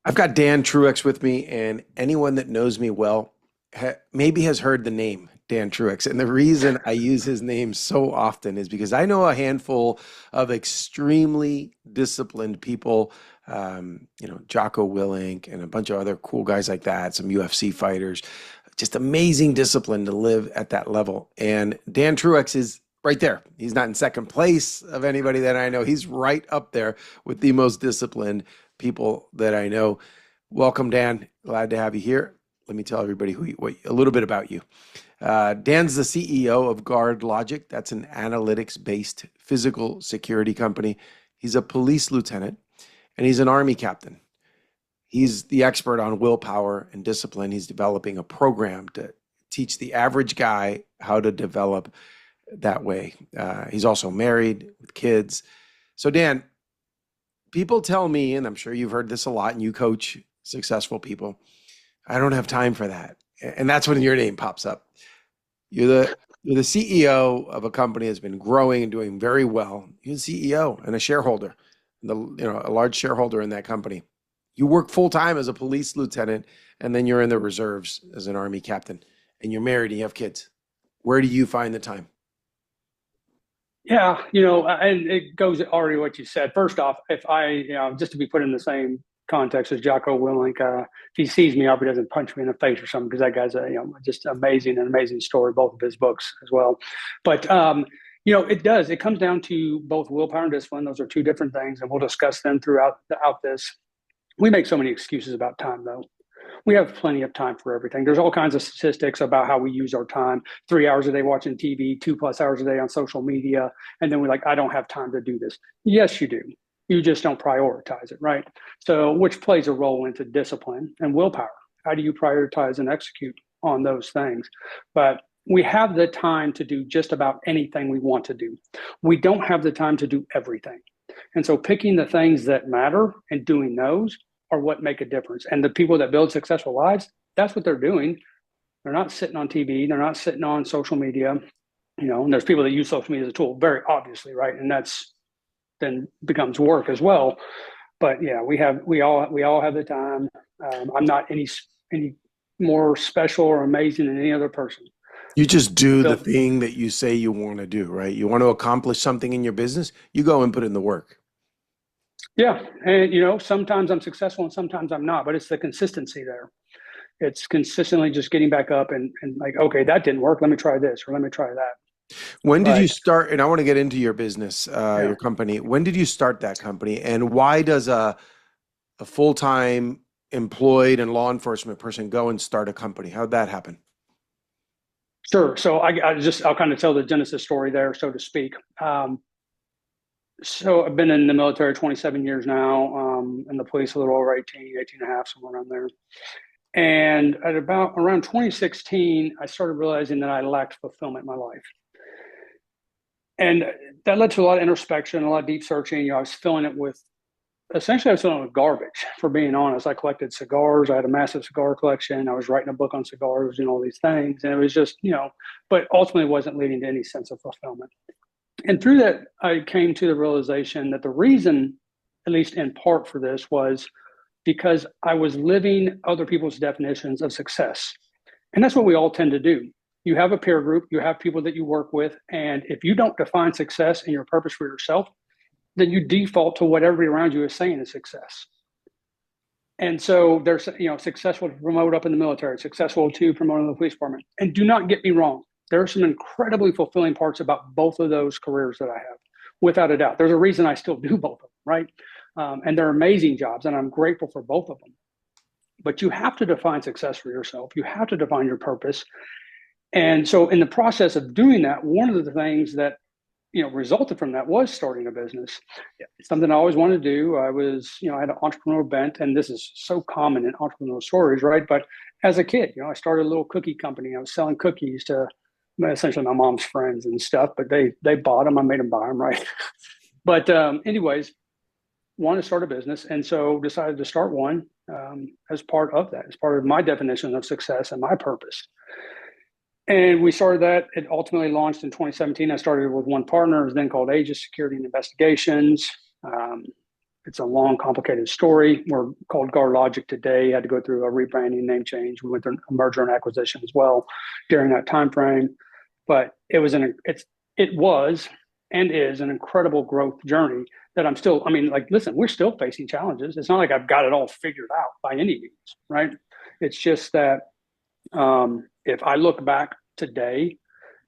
I've got Dan Truex with me, and anyone that knows me well maybe has heard the name Dan Truex. And the reason I use his name so often is because I know a handful of extremely disciplined people, Jocko Willink and a bunch of other cool guys like that, some UFC fighters, just amazing discipline to live at that level. And Dan Truex is right there. He's not in second place of anybody that I know. He's right up there with the most disciplined people that I know. Welcome, Dan. Glad to have you here. Let me tell everybody a little bit about you. Dan's the CEO of Guard Logic. That's an analytics-based physical security company. He's a police lieutenant, and he's an Army captain. He's the expert on willpower and discipline. He's developing a program to teach the average guy how to develop that way. He's also married with kids. So, Dan, people tell me, and I'm sure you've heard this a lot, and you coach successful people, I don't have time for that. And that's when your name pops up. You're the CEO of a company that's been growing and doing very well. You're the CEO and a shareholder, a large shareholder in that company. You work full time as a police lieutenant, and then you're in the reserves as an Army captain, and you're married and you have kids. Where do you find the time? Yeah, and it goes already what you said. First off, if just to be put in the same context as Jocko Willink, if he sees me, I hope he doesn't punch me in the face or something, because that guy's just an amazing story, both of his books as well. But, it comes down to both willpower and discipline. Those are two different things, and we'll discuss them throughout this. We make so many excuses about time, though. We have plenty of time for everything. There's all kinds of statistics about how we use our time: 3 hours a day watching TV, 2+ hours a day on social media. And then we're like, I don't have time to do this. Yes, you do. You just don't prioritize it, right? So, which plays a role into discipline and willpower. How do you prioritize and execute on those things? But we have the time to do just about anything we want to do. We don't have the time to do everything. And so picking the things that matter and doing those are what make a difference. And the people that build successful lives, that's what they're doing. They're not sitting on TV. They're not sitting on social media. And there's people that use social media as a tool, very obviously, right? And that's then becomes work as well. But yeah, we all have the time. I'm not any more special or amazing than any other person. You just do the Built, thing that you say you want to do, right? You want to accomplish something in your business, you go and put in the work. yeah, and sometimes I'm successful and sometimes I'm not, but it's the consistency there. It's consistently just getting back up and like, okay, that didn't work. Let me try this, or let me try that. When did you But start? And I want to get into your business, yeah, your company. When did you start that company? And why does a full-time employed and law enforcement person go and start a company? How'd that happen? sure. So I'll kind of tell the genesis story there, so to speak. So I've been in the military 27 years now, and the police a little over 18 and a half, somewhere around there. And at about around 2016, I started realizing that I lacked fulfillment in my life. And that led to a lot of introspection, a lot of deep searching. I was filling it with garbage, for being honest. I collected cigars. I had a massive cigar collection. I was writing a book on cigars and all these things. And it was just, but ultimately wasn't leading to any sense of fulfillment. And through that, I came to the realization that the reason, at least in part for this, was because I was living other people's definitions of success. And that's what we all tend to do. You have a peer group, you have people that you work with, and if you don't define success and your purpose for yourself, then you default to what everybody around you is saying is success. And so there's, successful to promote up in the military, successful to promote in the police department. And do not get me wrong, there are some incredibly fulfilling parts about both of those careers that I have, without a doubt. There's a reason I still do both of them, right? And they're amazing jobs, and I'm grateful for both of them. But you have to define success for yourself. You have to define your purpose. And so in the process of doing that, one of the things that resulted from that was starting a business. It's something I always wanted to do. I was, I had an entrepreneurial bent, and this is so common in entrepreneurial stories, right? But as a kid, I started a little cookie company. I was selling cookies to essentially my mom's friends and stuff, but they bought them. I made them buy them, right? But anyways, wanted to start a business, and so decided to start one as part of that, as part of my definition of success and my purpose. And we started that. It ultimately launched in 2017. I started with one partner. It was then called Aegis Security and Investigations. It's a long, complicated story. We're called GuardLogic today. Had to go through a rebranding, name change. We went through a merger and acquisition as well during that time frame. But it was and is an incredible growth journey that I'm still. I mean, like, listen, we're still facing challenges. It's not like I've got it all figured out by any means, right? It's just that if I look back today,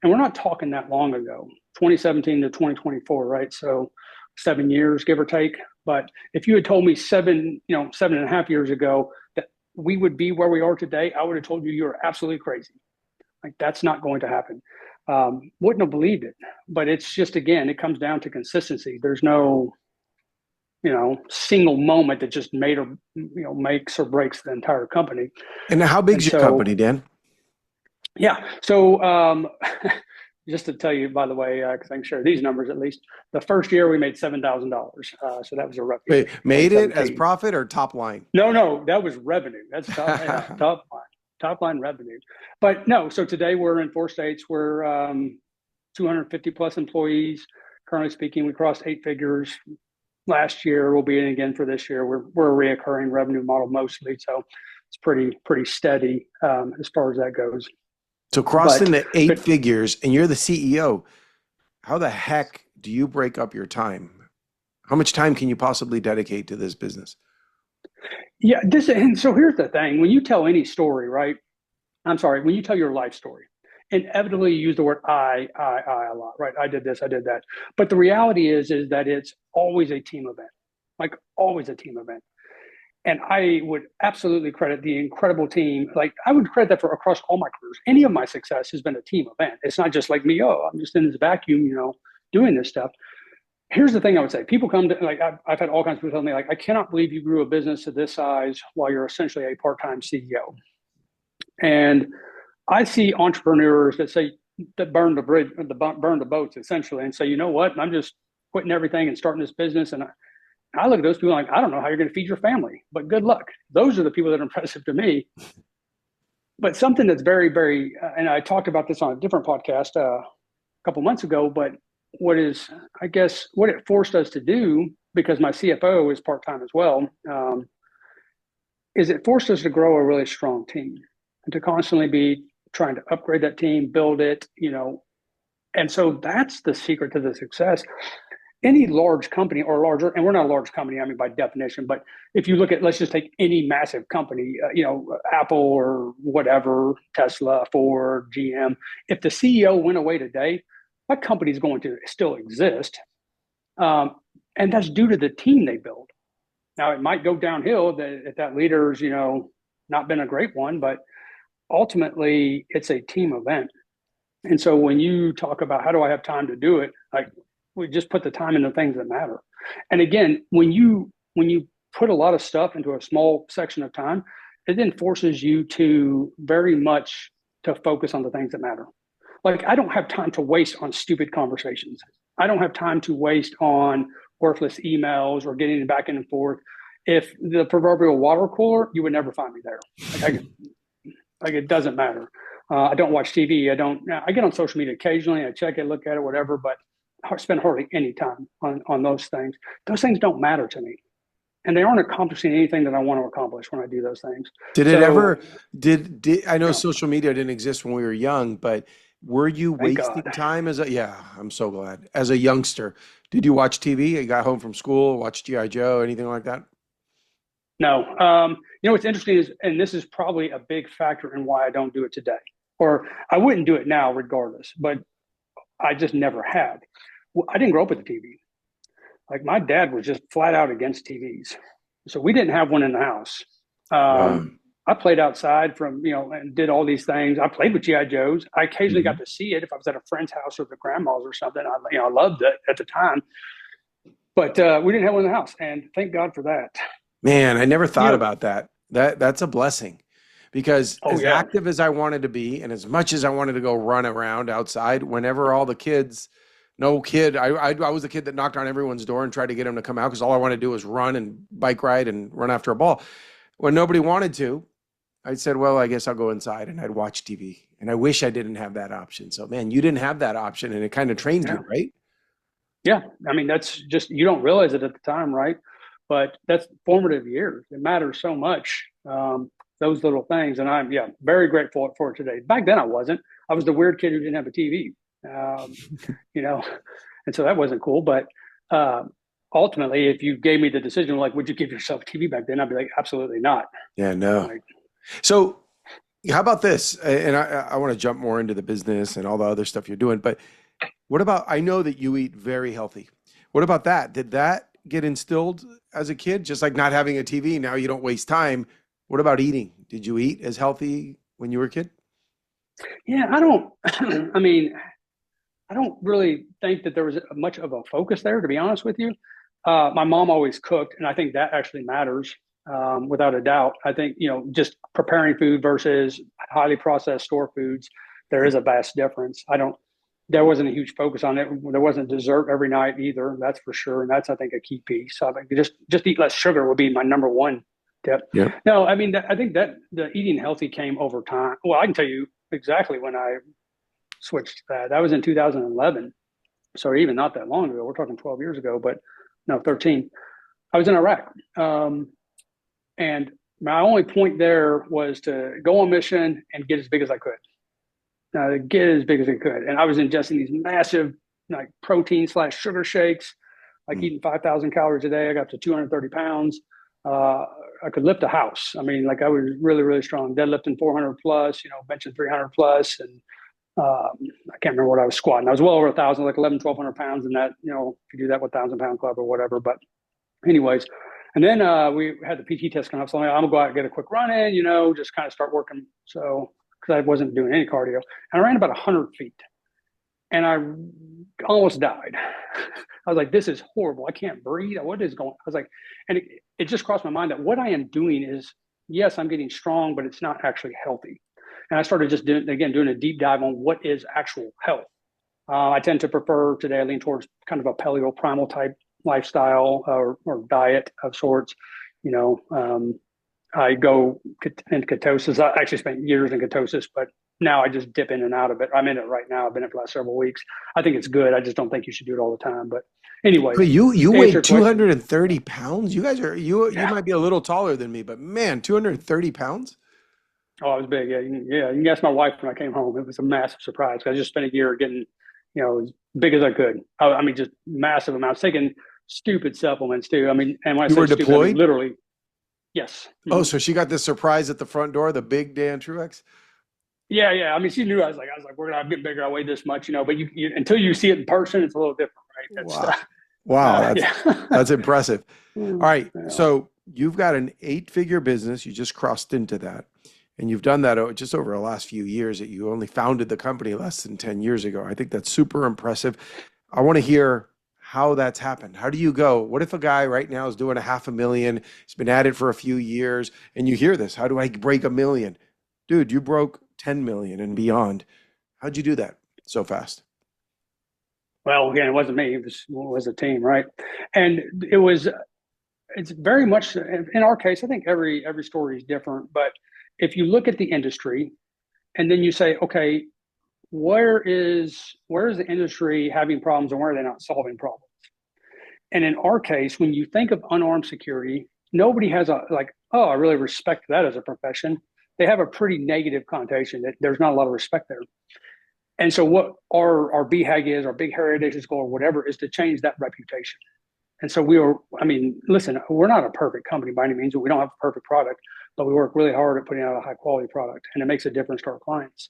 and we're not talking that long ago, 2017 to 2024, right? So 7 years, give or take. But if you had told me 7.5 years ago that we would be where we are today, I would have told you you're absolutely crazy. Like, that's not going to happen. Wouldn't have believed it. But it's just, again, it comes down to consistency. There's no, single moment that just makes or breaks the entire company. And how And big's your so, company, Dan? yeah. So, just to tell you, by the way, because I can share these numbers at least, the first year we made $7,000. So that was a rough year, Wait, made it as 2017. profit or top line? No, that was revenue. That's top line revenue. But no, so today we're in 4 states. We're 250 plus employees. Currently speaking, we crossed 8 figures last year. We'll be in again for this year. We're a reoccurring revenue model mostly, so it's pretty steady as far as that goes. So crossing But the eight but figures and you're the CEO. How the heck do you break up your time? How much time can you possibly dedicate to this business? yeah, and so here's the thing: when you tell any story, right? I'm sorry, when you tell your life story, inevitably you use the word I a lot, right? I did this, I did that. But the reality is that it's always a team event, like always a team event. And I would absolutely credit the incredible team. Like, I would credit that for across all my careers. Any of my success has been a team event. It's not just like me, oh, I'm just in this vacuum, doing this stuff. Here's the thing I would say. People come to, like, I've had all kinds of people tell me, like, I cannot believe you grew a business to this size while you're essentially a part-time CEO. And I see entrepreneurs that burn the bridge, burn the boats essentially, and say, you know what, I'm just quitting everything and starting this business. And I look at those people like, I don't know how you're going to feed your family, but good luck. Those are the people that are impressive to me. But something that's very, very, and I talked about this on a different podcast a couple months ago, but I guess, what it forced us to do, because my CFO is part-time as well, is it forced us to grow a really strong team and to constantly be trying to upgrade that team, build it, and so that's the secret to the success. Any large company or larger, and we're not a large company, I mean, by definition, but if you look at, let's just take any massive company, Apple or whatever, Tesla, Ford, GM, if the CEO went away today, that company is going to still exist. And that's due to the team they build. Now, it might go downhill if that leader's, not been a great one, but ultimately it's a team event. And so when you talk about how do I have time to do it, like, we just put the time into things that matter. And again, when you put a lot of stuff into a small section of time, it then forces you to very much to focus on the things that matter. Like, I don't have time to waste on stupid conversations. I don't have time to waste on worthless emails or getting back and forth. If the proverbial water cooler, you would never find me there. Like, it doesn't matter. I don't watch TV. I get on social media occasionally. I check it, look at it, whatever, but I spend hardly any time on those things. Those things don't matter to me. And they aren't accomplishing anything that I want to accomplish when I do those things. Did it So, ever, did I know you know, social media didn't exist when we were young, but were you thank God. wasting time yeah, I'm so glad. As a youngster, did you watch TV? You got home from school, watched G.I. Joe, anything like that? No. What's interesting is, and this is probably a big factor in why I don't do it today, or I wouldn't do it now regardless, but I just never had. Well, I didn't grow up with a TV. Like, my dad was just flat out against TVs. So we didn't have one in the house. Wow. I played outside and did all these things. I played with GI Joes. I occasionally got Mhm. to see it if I was at a friend's house or the grandma's or something. I loved it at the time, but we didn't have one in the house, and thank God for that. Man, I never You thought know, about that. That's a blessing because oh as yeah, active as I wanted to be and as much as I wanted to go run around outside, whenever all the kids, no kid, I was the kid that knocked on everyone's door and tried to get them to come out because all I wanted to do was run and bike ride and run after a ball. When nobody wanted to, I said, well, I guess I'll go inside and I'd watch TV. And I wish I didn't have that option. So, man, you didn't have that option and it kind of trained yeah, you, right? yeah. I mean, that's just, you don't realize it at the time, right? but that's formative years. It matters so much. Those little things. And I'm, yeah, very grateful for it today. Back then I wasn't. I was the weird kid who didn't have a TV, um, you know, and so that wasn't cool. But uh, ultimately, if you gave me the decision, like, would you give yourself a TV back then? I'd be like, absolutely not. Yeah, no. Like, So how about this? And I want to jump more into the business and all the other stuff you're doing, but what about, I know that you eat very healthy. What about that? Did that get instilled as a kid? Just like not having a TV, now you don't waste time. What about eating? Did you eat as healthy when you were a kid? yeah, I don't, I mean, I don't really think that there was much of a focus there, to be honest with you. My mom always cooked, and I think that actually matters without a doubt. I think, just preparing food versus highly processed store foods, there is a vast difference. There wasn't a huge focus on it. There wasn't dessert every night either. That's for sure. And that's, I think, a key piece. I think just eat less sugar would be my number one tip. Yeah. No, I mean, I think that the eating healthy came over time. Well, I can tell you exactly when I switched to that. That was in 2011. So even not that long ago. We're talking 12 years ago, but no, 13. I was in Iraq. And my only point there was to go on mission and get as big as I could. Get as big as I could. And I was ingesting these massive like protein slash sugar shakes, like Mm. eating 5,000 calories a day. I got up to 230 pounds. I could lift a house. I mean, like I was really, really strong, deadlifting 400 plus, benching 300 plus. And I can't remember what I was squatting. I was well over 1,000, like 11, 1,200 pounds. And that, if you do that with 1,000 pound club or whatever. But anyways, and then we had the PT test coming up. So I'm going to go out and get a quick run in, just kind of start working. So, because I wasn't doing any cardio. And I ran about 100 feet and I almost died. I was like, this is horrible. I can't breathe. What is going on? I was like, and it just crossed my mind that what I am doing is, yes, I'm getting strong, but it's not actually healthy. And I started just doing a deep dive on what is actual health. I tend to prefer today, I lean towards kind of a paleo primal type lifestyle or diet of sorts. You know, I go in ketosis. I actually spent years in ketosis, but now I just dip in and out of it. I'm in it right now. I've been in it for the last several weeks. I think it's good. I just don't think you should do it all the time. But anyways, But you to answer weigh your question, 230 pounds? You guys are, you yeah. might be a little taller than me, but man, 230 pounds? Oh, I was big. Yeah, yeah. You can ask my wife when I came home. It was a massive surprise. I just spent a year getting, as big as I could. I mean, just massive amounts. Taking stupid supplements too. I mean, and when I You were say stupid, I mean deployed? literally. Yes. Oh, Mhm. so she got this surprise at the front door, the big Dan Truex? Yeah, yeah. I mean, she knew I was like, we're gonna get bigger. I weigh this much, but you until you see it in person, it's a little different, right? That's Wow. Wow, yeah. that's impressive. All right. Yeah. So you've got an eight-figure business. You just crossed into that. And you've done that just over the last few years that you only founded the company less than 10 years ago. I think that's super impressive. I want to hear how that's happened. How do you go? What if a guy right now is doing a 500,000, he's been at it for a few years, and you hear this, how do I break 1 million? Dude, you broke 10 million and beyond. How'd you do that so fast? Well, again, it wasn't me. It was a team, right? And it's very much in our case. I think every story is different, but if you look at the industry and then you say, okay, where is the industry having problems and where are they not solving problems? And in our case, when you think of unarmed security, nobody has a like, oh, I really respect that as a profession. They have a pretty negative connotation that there's not a lot of respect there. And so what our BHAG is, our big heritage goal or whatever, is to change that reputation. And so I mean, listen, we're not a perfect company by any means. We don't have a perfect product, but we work really hard at putting out a high quality product and it makes a difference to our clients.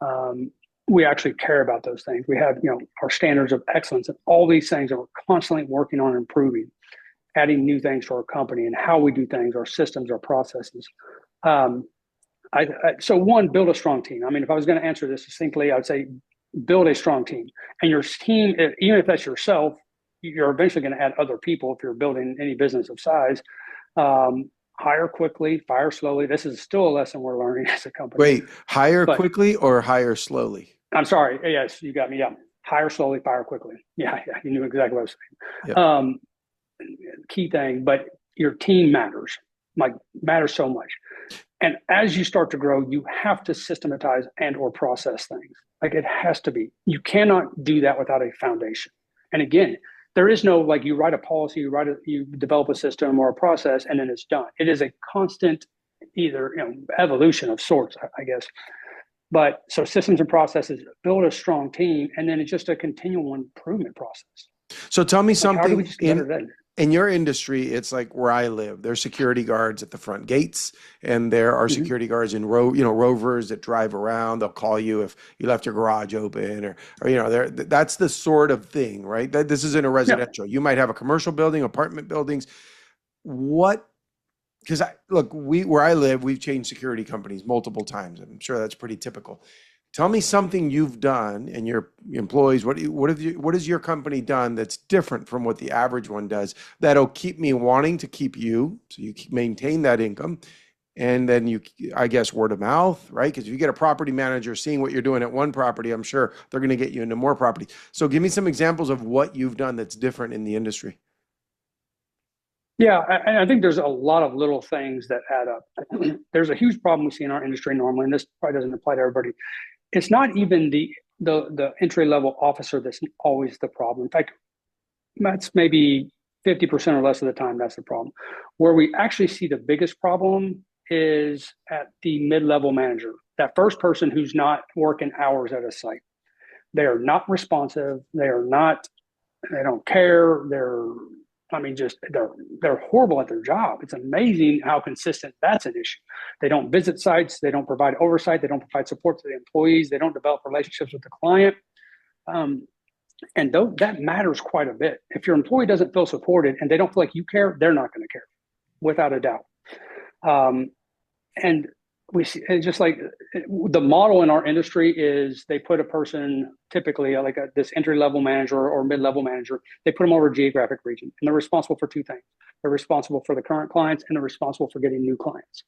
Um, we actually care about those things. We have, our standards of excellence and all these things that we're constantly working on improving, adding new things to our company and how we do things, our systems, our processes. Um, so one, build a strong team. I mean, if I was going to answer this succinctly, I would say build a strong team. And your team, even if that's yourself, you're eventually going to add other people if you're building any business of size. Hire quickly, fire slowly. This is still a lesson we're learning as a company. Wait, hire But quickly or hire slowly? I'm sorry. Yes, you got me. Yeah. Hire slowly, fire quickly. Yeah, yeah. You knew exactly what I was Yep. saying. Key thing, but your team matters, like matters so much. And as you start to grow, you have to systematize and or process things. Like it has to be. You cannot do that without a foundation. And again, There is no like you write a policy, you develop a system or a process, and then it's done. It is a constant either evolution of sorts, I guess. But so systems and processes build a strong team, and then it's just a continual improvement process. So tell me Like how do we something just get better today? in your industry. It's like where I live. There's security guards at the front gates, and there are Mm-hmm. security guards in rovers that drive around. They'll call you if you left your garage open, or that's the sort of thing, right? That this isn't a Yeah, residential. You might have a commercial building, apartment buildings. What because I look, we where I live, we've changed security companies multiple times. I'm sure that's pretty typical. Tell me something you've done and your employees. What has your company done that's different from what the average one does that'll keep me wanting to keep you, so you maintain that income, and then I guess word of mouth, right? Because if you get a property manager seeing what you're doing at one property, I'm sure they're going to get you into more property. So give me some examples of what you've done that's different in the industry. yeah. I think there's a lot of little things that add up. There's a huge problem we see in our industry normally, and this probably doesn't apply to everybody. It's not even the entry level officer that's always the problem. In fact, that's maybe 50% or less of the time that's the problem. Where we actually see the biggest problem is at the mid level manager, that first person who's not working hours at a site. They are not responsive. They don't care. I mean, just they're horrible at their job. It's amazing how consistent that's an issue. They don't visit sites. They don't provide oversight. They don't provide support to the employees. They don't develop relationships with the client. And that matters quite a bit. If your employee doesn't feel supported and they don't feel like you care, they're not going to care, without a doubt. Um, and we see it's just like the model in our industry is they put a person typically like this entry level manager or mid level manager. They put them over a geographic region, and they're responsible for two things. They're responsible for the current clients, and they're responsible for getting new clients.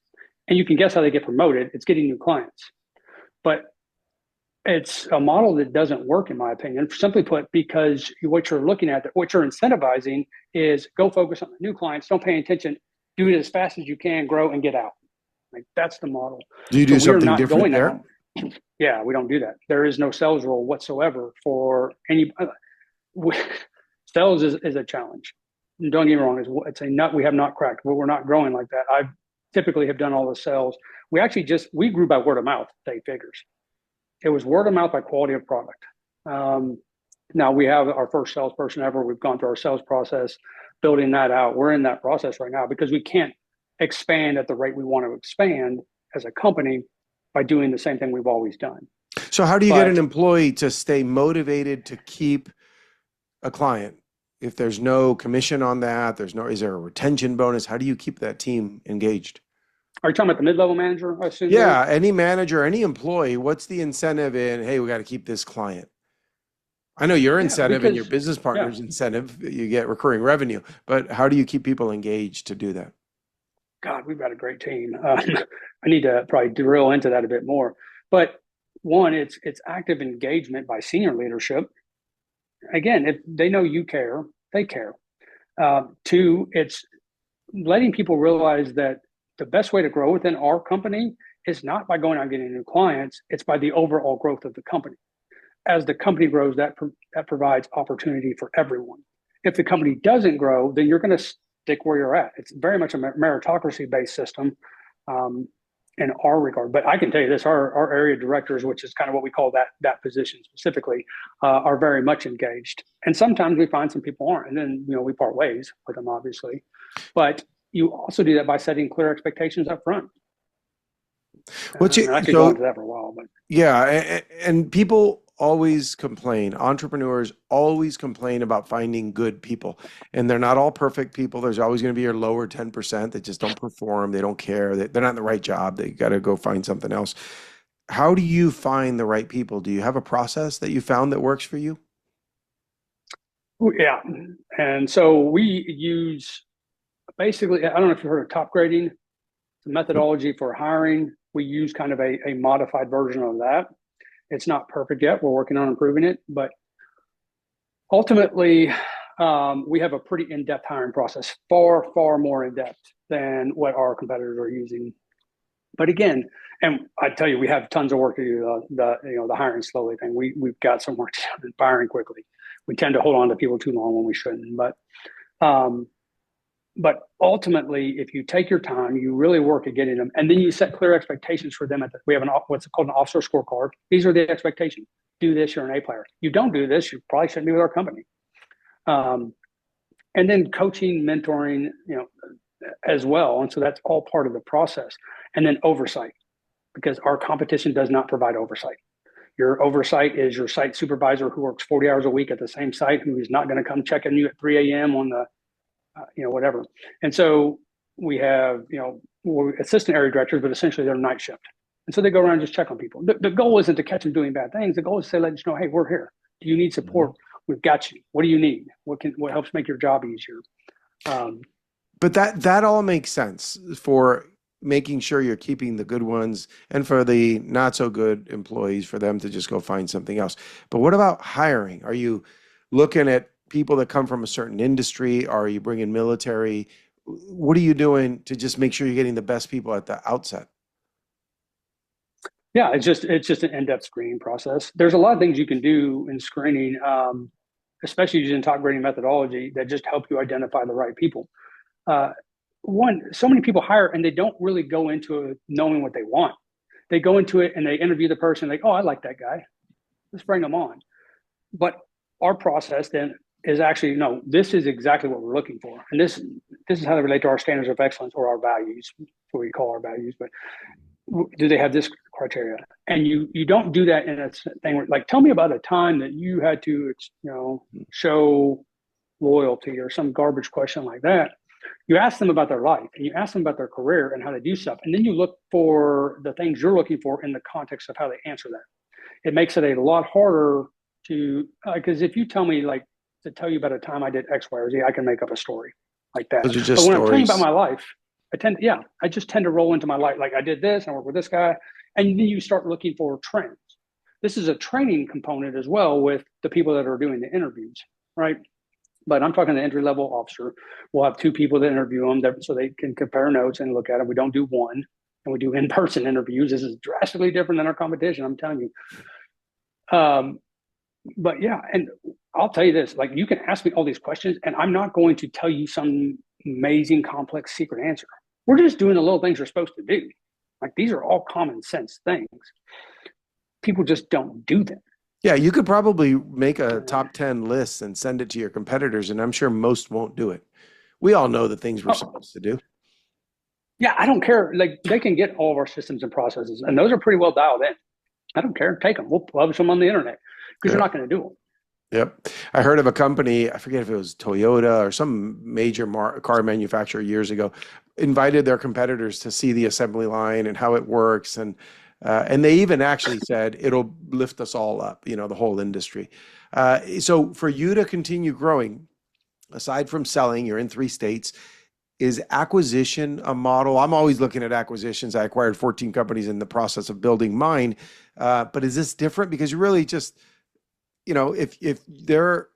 And you can guess how they get promoted. It's getting new clients, but it's a model that doesn't work, in my opinion. Simply put, because what you're looking at, what you're incentivizing is go focus on the new clients. Don't pay attention. Do it as fast as you can, grow and get out. Like that's the model. Do you So do we are something not different going there? out. Yeah, we don't do that. There is no sales role whatsoever for any. Sales is a challenge. And don't get me wrong; it's a nut we have not cracked, but we're not growing like that. I typically have done all the sales. We grew by word of mouth, eight figures. It was word of mouth by quality of product. Um, Now we have our first salesperson ever. We've gone through our sales process, building that out. We're in that process right now because we can't expand at the rate we want to expand as a company by doing the same thing we've always done. So how do you get an But employee to stay motivated to keep a client? If there's no commission on that, is there a retention bonus? How do you keep that team engaged? are you talking about the mid-level manager? I assume there. Yeah, any manager, any employee, what's the incentive in, hey, we got to keep this client? I know your Yeah, incentive and your because business yeah, partner's incentive, you get recurring revenue, but how do you keep people engaged to do that? God, we've got a great team. I need to probably drill into that a bit more. But one, it's active engagement by senior leadership. Again, if they know you care, they care. Two, it's letting people realize that the best way to grow within our company is not by going out and getting new clients. It's by the overall growth of the company. As the company grows, that provides opportunity for everyone. If the company doesn't grow, then you're going to stick where you're at. It's very much a meritocracy based system um, in our regard. But I can tell you this: our area directors, which is kind of what we call that position specifically, are very much engaged. And sometimes we find some people aren't, and then we part ways with them, obviously. But you also do that by setting clear expectations up front. What's And it, I could go so into that for a while, but yeah, and people always complain. Entrepreneurs always complain about finding good people, and they're not all perfect people. There's always going to be your lower 10% that just don't perform. They don't care. They're not in the right job. They got to go find something else. How do you find the right people? Do you have a process that you found that works for you? yeah. And so we use basically, I don't know if you've heard of top grading. It's a methodology for hiring. We use kind of a modified version of that. It's not perfect yet. We're working on improving it, but ultimately, we have a pretty in-depth hiring process, far, far more in-depth than what our competitors are using. But again, and I tell you, we have tons of work to do. The hiring slowly thing. We've got some work to do in firing quickly. We tend to hold on to people too long when we shouldn't. Um, but ultimately, if you take your time, you really work at getting them, and then you set clear expectations for them. We have what's called an officer scorecard. These are the expectations. Do this, you're an A player. You don't do this, you probably shouldn't be with our company. Um, and then coaching, mentoring, as well. And so that's all part of the process. And then oversight, because our competition does not provide oversight. Your oversight is your site supervisor who works 40 hours a week at the same site, who is not going to come check on you at 3 a.m. on the, whatever. And so we have, assistant area directors, but essentially they're night shift. And so they go around and just check on people. The goal isn't to catch them doing bad things. The goal is to say, let you know, hey, we're here. Do you need support? We've got you. What do you need? What helps make your job easier? But that all makes sense for making sure you're keeping the good ones, and for the not so good employees, for them to just go find something else. But what about hiring? Are you looking at people that come from a certain industry? Are you bringing military? What are you doing to just make sure you're getting the best people at the outset? Yeah, it's just an in-depth screening process. There's a lot of things you can do in screening, especially using top grading methodology that just help you identify the right people. Uh, so many people hire and they don't really go into it knowing what they want. They go into it and they interview the person like, oh, I like that guy. Let's bring them on. But our process then is actually, no, this is exactly what we're looking for. And this is how they relate to our standards of excellence or our values, what we call our values. But do they have this criteria? And you don't do that in a thing where, like, tell me about a time that you had to, show loyalty or some garbage question like that. You ask them about their life and you ask them about their career and how they do stuff. And then you look for the things you're looking for in the context of how they answer that. It makes it a lot harder to, because if you tell me, like, to tell you about a time I did X, Y, or Z, I can make up a story like that. Those are just But when I'm telling you about stories. my life, I just tend to roll into my life. Like, I did this and I work with this guy. And then you start looking for trends. This is a training component as well with the people that are doing the interviews, right? But I'm talking the entry level officer. We'll have two people that interview them so they can compare notes and look at them. We don't do one, and we do in person interviews. This is drastically different than our competition, I'm telling you. But yeah, and I'll tell you this, like, you can ask me all these questions and I'm not going to tell you some amazing complex secret answer. We're just doing the little things you're supposed to do. Like, these are all common sense things. People just don't do them. Yeah, you could probably make a top 10 list and send it to your competitors, and I'm sure most won't do it. We all know the things we're Oh, supposed to do. yeah, I don't care. Like, they can get all of our systems and processes, and those are pretty well dialed in. I don't care. Take them. We'll publish them on the internet because you're Yeah. not going to do them. Yep. I heard of a company, I forget if it was Toyota or some major car manufacturer years ago, invited their competitors to see the assembly line and how it works. And they even actually said it'll lift us all up, the whole industry. So for you to continue growing, aside from selling, you're in 3 states. Is acquisition a model? I'm always looking at acquisitions. I acquired 14 companies in the process of building mine. But is this different? Because you really just, if they're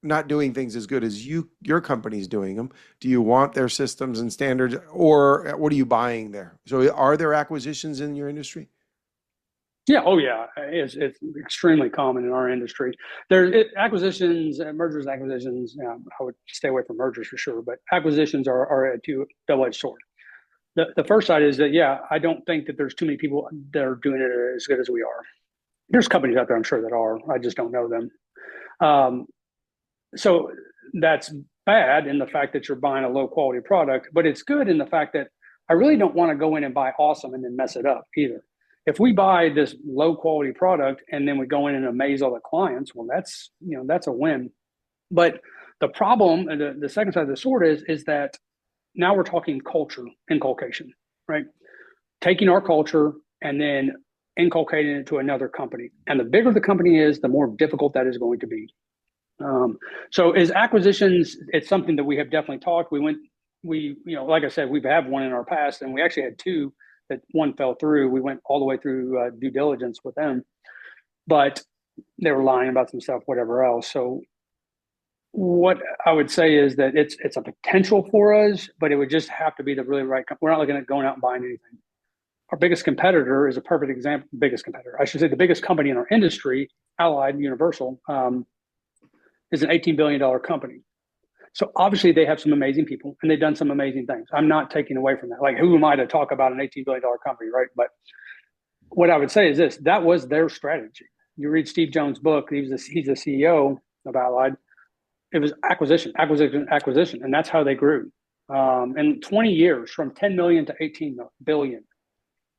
not doing things as good as your company's doing them, do you want their systems and standards, or what are you buying there? So are there acquisitions in your industry? Yeah. Oh, yeah. It's extremely common in our industry. Acquisitions, mergers and acquisitions. I would stay away from mergers for sure, but acquisitions are a double-edged sword. The first side is that, yeah, I don't think that there's too many people that are doing it as good as we are. There's companies out there, I'm sure, that are. I just don't know them. Um, so that's bad in the fact that you're buying a low quality product, but it's good in the fact that I really don't want to go in and buy awesome and then mess it up either. If we buy this low quality product and then we go in and amaze all the clients, well, that's a win. But the problem, the second side of the sword is that now we're talking culture inculcation, right? Taking our culture and then inculcating it to another company. And the bigger the company is, the more difficult that is going to be. So as acquisitions, it's something that we have definitely talked. Like I said, we've had one in our past, and we actually had two that one fell through. We went all the way through due diligence with them, but they were lying about some stuff, whatever else. So what I would say is that it's a potential for us, but it would just have to be the really right. We're not looking at going out and buying anything. Our biggest competitor is a perfect example. Biggest competitor, I should say, the biggest company in our industry, Allied Universal. is an $18 billion company. So obviously they have some amazing people and they've done some amazing things. I'm not taking away from that. Like, who am I to talk about an $18 billion company, right? But what I would say is this: that was their strategy. You read Steve Jones' book; he's the CEO of Allied. It was acquisition, acquisition, acquisition, and that's how they grew. In 20 years, from 10 million to 18 billion.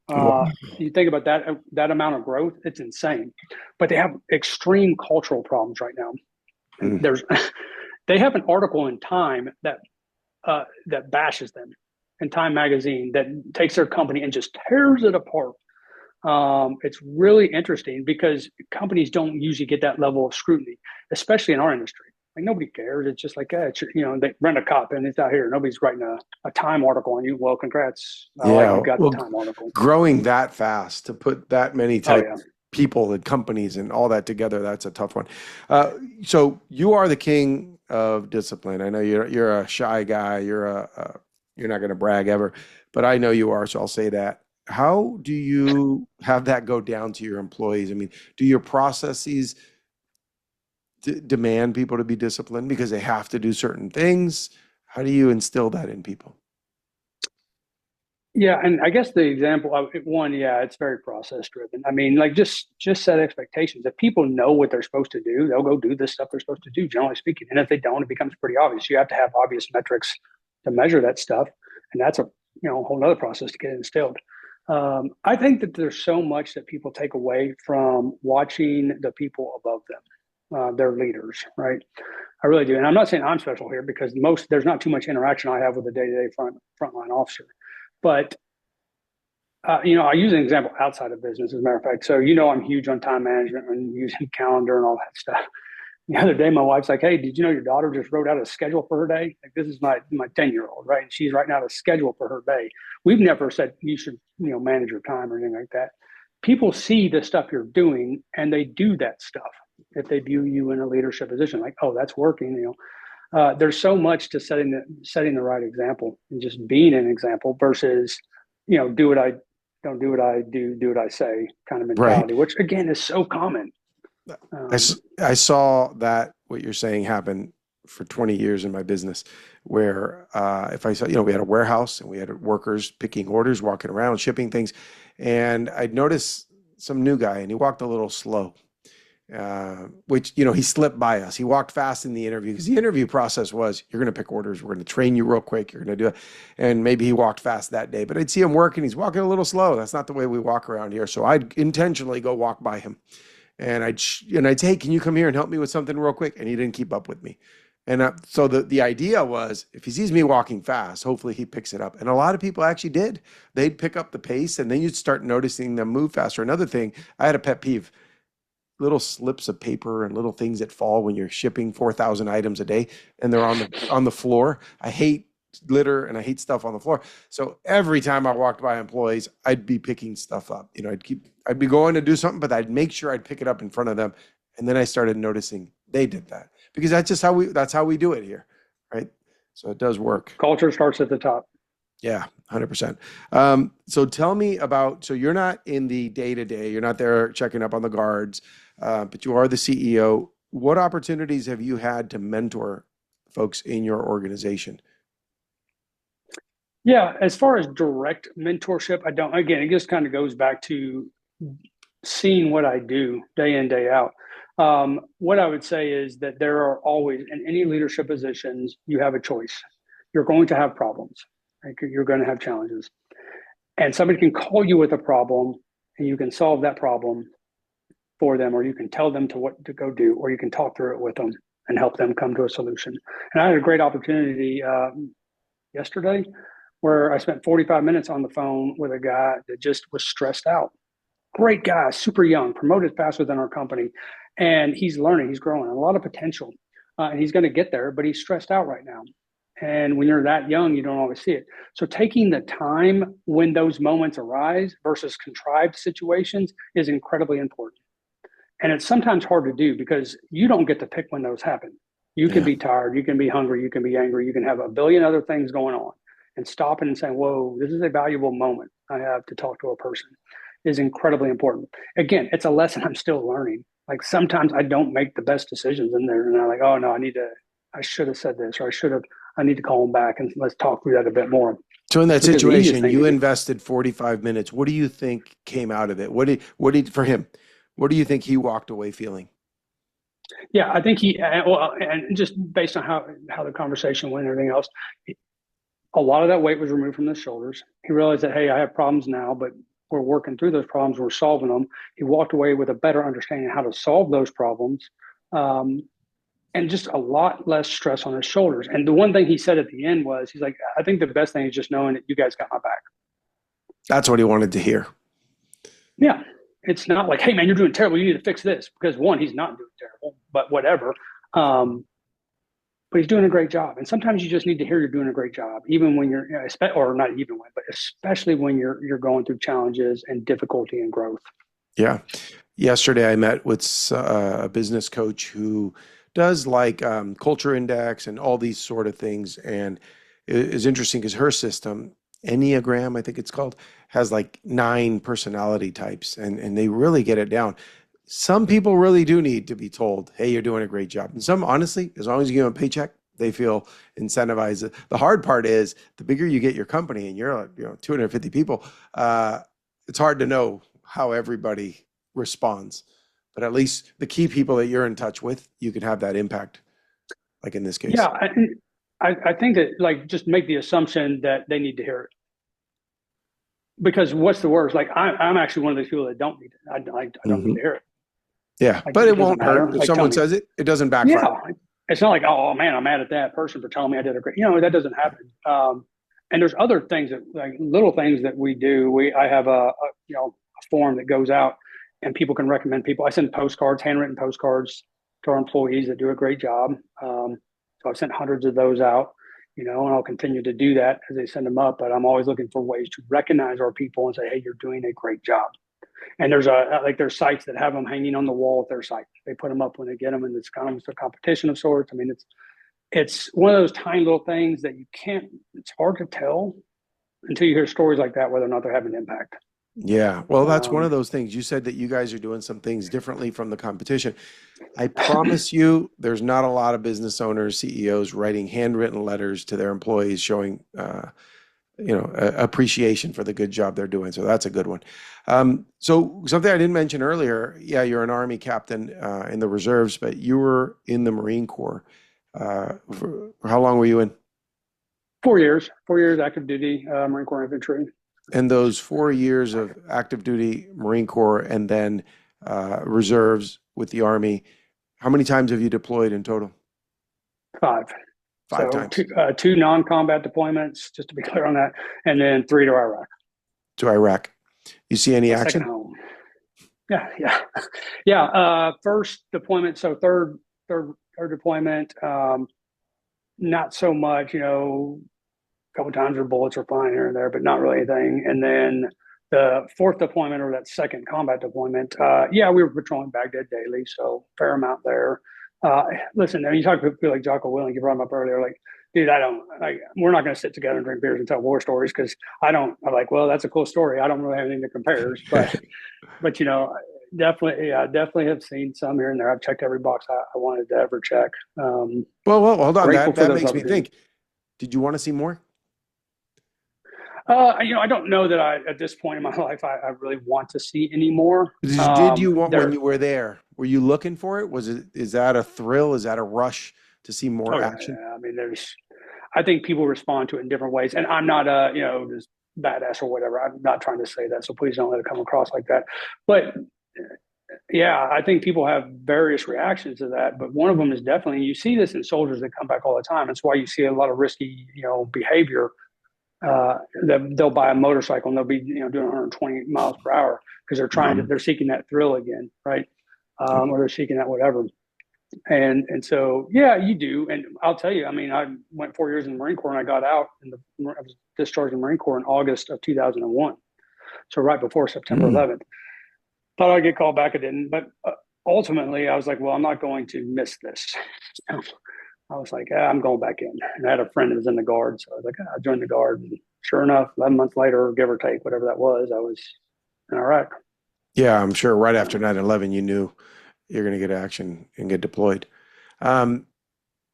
Wow. You think about that amount of growth; it's insane. But they have extreme cultural problems right now. Mm. There's they have an article in Time that bashes them, in Time magazine, that takes their company and just tears it apart. It's really interesting because companies don't usually get that level of scrutiny, especially in our industry. Like, nobody cares. It's just like, they rent a cop and it's out here. Nobody's writing a Time article on you. Well, congrats. Yeah. You got the Well, Time article. growing that fast to put that many Oh, type yeah. people and companies and all that together, that's a tough one. So you are the king of discipline. I know you're a shy guy. You're not going to brag ever, but I know you are, so I'll say that. How do you have that go down to your employees? I mean, do your processes demand people to be disciplined because they have to do certain things? How do you instill that in people? Yeah, and I guess the example of one, yeah, it's very process driven. I mean, like, just set expectations. If people know what they're supposed to do, they'll go do the stuff they're supposed to do, generally speaking. And if they don't, it becomes pretty obvious. You have to have obvious metrics to measure that stuff, and that's a whole other process to get instilled. I think that there's so much that people take away from watching the people above them, their leaders, right? I really do, and I'm not saying I'm special here because there's not too much interaction I have with a day-to-day frontline officer. But I use an example outside of business, as a matter of fact. So, I'm huge on time management and using calendar and all that stuff. The other day, my wife's like, "Hey, did you know your daughter just wrote out a schedule for her day? Like, this is my 10-year-old, right? And she's writing out a schedule for her day. We've never said you should manage your time or anything like that. People see the stuff you're doing and they do that stuff if they view you in a leadership position. Like, oh, that's working. There's so much to setting the right example and just being an example versus do what I don't do what I do what I say kind of Right. mentality, which again is so common. I saw that what you're saying happen for 20 years in my business, where if I saw, we had a warehouse and we had workers picking orders, walking around, shipping things. And I'd noticed some new guy and he walked a little slow, which, he slipped by us. He walked fast in the interview because the interview process was, you're going to pick orders. We're going to train you real quick. You're going to do it. And maybe he walked fast that day, but I'd see him work and he's walking a little slow. That's not the way we walk around here. So I'd intentionally go walk by him. And I'd say, hey, can you come here and help me with something real quick? And he didn't keep up with me. And so the idea was, if he sees me walking fast, hopefully he picks it up. And a lot of people actually did. They'd pick up the pace, and then you'd start noticing them move faster. Another thing, I had a pet peeve: little slips of paper and little things that fall when you're shipping 4,000 items a day, and they're on the floor. I hate litter and I hate stuff on the floor. So every time I walked by employees, I'd be picking stuff up. I'd be going to do something, but I'd make sure I'd pick it up in front of them. And then I started noticing they did that because that's how we do it here. Right. So it does work. Culture starts at the top. Yeah, 100%. So tell me so you're not in the day-to-day, you're not there checking up on the guards, but you are the CEO. What opportunities have you had to mentor folks in your organization? Yeah, as far as direct mentorship, I don't. Again, it just kind of goes back to seeing what I do day in, day out. What I would say is that there are always, in any leadership positions, you have a choice. You're going to have problems. Right? You're going to have challenges. And somebody can call you with a problem and you can solve that problem for them, or you can tell them what to go do, or you can talk through it with them and help them come to a solution. And I had a great opportunity yesterday where I spent 45 minutes on the phone with a guy that just was stressed out. Great guy, super young, promoted fast within our company. And he's learning, he's growing, a lot of potential. And he's going to get there, but he's stressed out right now. And when you're that young, you don't always see it. So taking the time when those moments arise versus contrived situations is incredibly important. And it's sometimes hard to do because you don't get to pick when those happen. You can Yeah. be tired, you can be hungry, you can be angry, you can have a billion other things going on. And stopping and saying, whoa, this is a valuable moment I have to talk to a person is incredibly important. Again, it's a lesson I'm still learning. Like sometimes I don't make the best decisions in there, and I'm like, oh no, I should have said this, or I need to call him back and let's talk through that a bit more. So in that Because the easiest situation, thing to you do, invested 45 minutes. What do you think came out of it? What did for him? What do you think he walked away feeling? yeah, I think well, and just based on how the conversation went and everything else, a lot of that weight was removed from his shoulders. He realized that, hey, I have problems now, but we're working through those problems. We're solving them. He walked away with a better understanding of how to solve those problems, um, and just a lot less stress on his shoulders. And the one thing he said at the end was, he's like, I think the best thing is just knowing that you guys got my back. That's what he wanted to hear. Yeah. It's not like, hey, man, you're doing terrible. You need to fix this. Because one, he's not doing terrible, but whatever. Um, but he's doing a great job. And sometimes you just need to hear you're doing a great job, even when you're, or not even when, but especially when you're going through challenges and difficulty and growth. Yeah. Yesterday, I met with a business coach who does like culture index and all these sort of things. And it is interesting because her system, Enneagram, I think it's called, has like 9 personality types, and they really get it down. Some people really do need to be told, hey, you're doing a great job. And some, honestly, as long as you give them a paycheck, they feel incentivized. The hard part is the bigger you get your company and you're, 250 people, it's hard to know how everybody responds. But at least the key people that you're in touch with, you can have that impact, like in this Yeah. case. I think that, like, just make the assumption that they need to hear it. Because what's the worst? Like, I'm actually one of those people that don't need it. I don't need Hmm. to hear it. Yeah, Like, but it it doesn't won't hurt matter. if Like, tell someone me. says it. It doesn't backfire. Yeah. It's not like, oh man, I'm mad at that person for telling me I did a great. That doesn't happen. And there's other things that, like, little things that we do. I have a form that goes out, and people can recommend people. I send postcards, handwritten postcards, to our employees that do a great job. So I've sent hundreds of those out, and I'll continue to do that as they send them up. But I'm always looking for ways to recognize our people and say, hey, you're doing a great job. And there's sites that have them hanging on the wall at their site. They put them up when they get them, and it's kind of a competition of sorts. I mean, it's one of those tiny little things that you can't. It's hard to tell until you hear stories like that whether or not they're having an impact. Yeah, well, that's one of Um, those things. You said that you guys are doing some things differently from the competition. I promise you, there's not a lot of business owners, CEOs writing handwritten letters to their employees showing, appreciation for the good job they're doing. So that's a good one. So something I didn't mention earlier, yeah, you're an Army captain in the reserves, but you were in the Marine Corps. For how long were you in? 4 years active duty, Marine Corps infantry. And those 4 years of active duty Marine Corps and then reserves with the Army, how many times have you deployed in total? Five. Five So times two non-combat deployments, just to be clear on that, and then three to Iraq. to Iraq. You see any My second action? home. Yeah, yeah, yeah. First deployment, so third deployment. Not so much, a couple of times where bullets were flying here and there, but not really anything. And then the fourth deployment, or that second combat deployment, yeah, we were patrolling Baghdad daily, so fair amount there. Listen, you talk to people like Jocko Willing, you brought him up earlier, like, dude, we're not going to sit together and drink beers and tell war stories because I'm like, well, that's a cool story. I don't really have anything that compares, but definitely have seen some here and there. I've checked every box I wanted to ever check. Well, hold on. Grateful That for that those makes me opportunities. think. Did you want to see more? I don't know that at this point in my life, I really want to see anymore. Did you want when There, you were there? Were you looking for it? Is that a thrill? Is that a rush to see more oh yeah, action? yeah. I mean, I think people respond to it in different ways, and I'm not just badass or whatever. I'm not trying to say that, so please don't let it come across like that. But yeah, I think people have various reactions to that, but one of them is definitely, you see this in soldiers that come back all the time. It's why you see a lot of risky, behavior. That they'll buy a motorcycle and they'll be, doing 120 miles per hour because they're seeking that thrill again, right? Or they're seeking that whatever. And so, yeah, you do. And I'll tell you, I mean, I went 4 years in the Marine Corps and I got out I was discharged in the Marine Corps in August of 2001. So right before September Mm. 11th. Thought I'd get called back. I didn't. But ultimately, I was like, well, I'm not going to miss this. I was like, I'm going back in. And I had a friend that was in the Guard. So I was like, I joined the Guard. And sure enough, 11 months later, give or take, whatever that was, I was in Iraq. Yeah, I'm sure right after 9/11, you knew you're going to get action and get deployed. Um,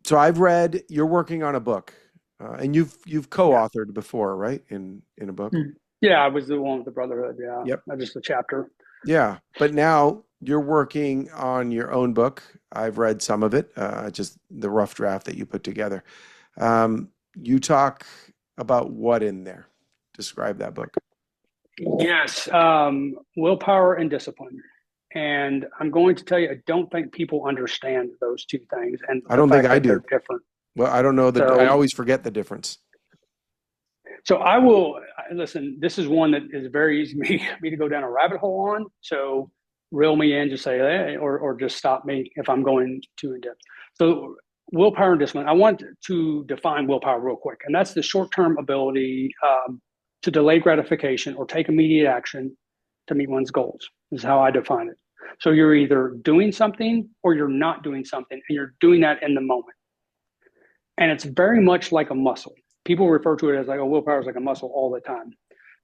so I've read you're working on a book, and you've Yeah. co-authored before, right? In a book. Mm. Yeah, I was the one with the Brotherhood. Yeah, Yep. not just a chapter. Yeah, but now you're working on your own book. I've read some of it, just the rough draft that you put together. You talk about what in there? Describe that book. Yes, willpower and discipline. And I'm going to tell you, I don't think people understand those two things and I the don't think fact I that they're do. different. Well, I don't know that I So, always forget the difference. so I will listen. This is one that is very easy me to go down a rabbit hole on. So reel me in, just say, hey, or just stop me if I'm going too in depth. So willpower and discipline. I want to define willpower real quick, and that's the short-term ability to delay gratification or take immediate action to meet one's goals. This is how I define it. So you're either doing something or you're not doing something, and you're doing that in the moment. And it's very much like a muscle. People refer to it as like, oh, willpower is like a muscle all the time.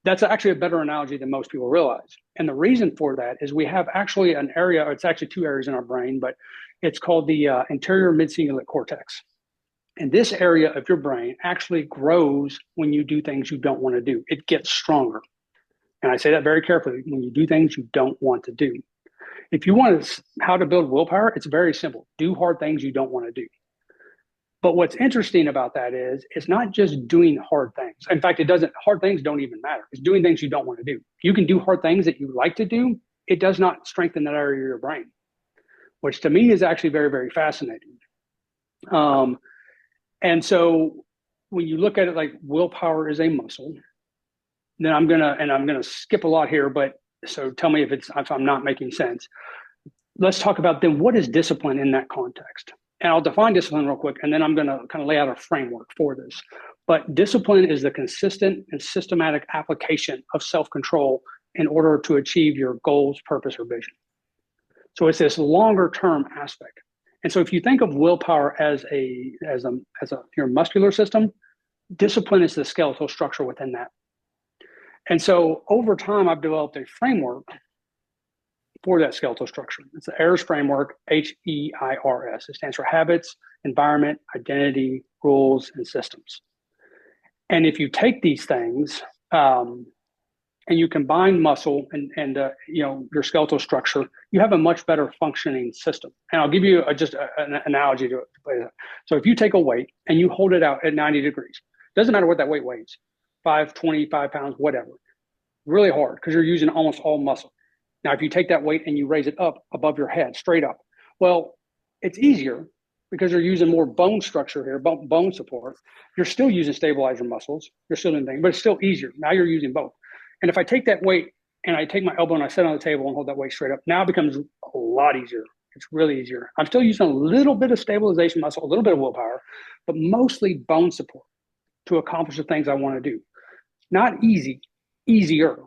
That's actually a better analogy than most people realize. And the reason for that is we have actually an area, or it's actually two areas in our brain, but it's called the anterior midcingulate cortex. And this area of your brain actually grows when you do things you don't want to do. It gets stronger. And I say that very carefully when you do things you don't want to do. If you want how to build willpower, it's very simple. Do hard things you don't want to do. But what's interesting about that is it's not just doing hard things. In fact, it doesn't, hard things don't even matter. It's doing things you don't want to do. You can do hard things that you like to do. It does not strengthen that area of your brain, which to me is actually very, very fascinating. Um, and so when you look at it like willpower is a muscle, then I'm gonna skip a lot here, but so tell me if I'm not making sense. Let's talk about then what is discipline in that context. And I'll define discipline real quick, and then I'm going to kind of lay out a framework for this. But discipline is the consistent and systematic application of self control in order to achieve your goals, purpose, or vision. So it's this longer term aspect. And so if you think of willpower as your muscular system, discipline is the skeletal structure within that. And so over time, I've developed a framework for that skeletal structure. It's the HEIRS framework, HEIRS. It stands for habits, environment, identity, rules, and systems. And if you take these things and you combine muscle and your skeletal structure, you have a much better functioning system. And I'll give you just an analogy to play that. So if you take a weight and you hold it out at 90 degrees, doesn't matter what that weight weighs, 25 pounds, whatever, really hard because you're using almost all muscle. Now, if you take that weight and you raise it up above your head, straight up, well, it's easier because you're using more bone structure here, bone support. You're still using stabilizer muscles. You're still doing things, but it's still easier. Now you're using both. And if I take that weight and I take my elbow and I sit on the table and hold that weight straight up, now it becomes a lot easier. It's really easier. I'm still using a little bit of stabilization muscle, a little bit of willpower, but mostly bone support to accomplish the things I want to do. Not easy, easier.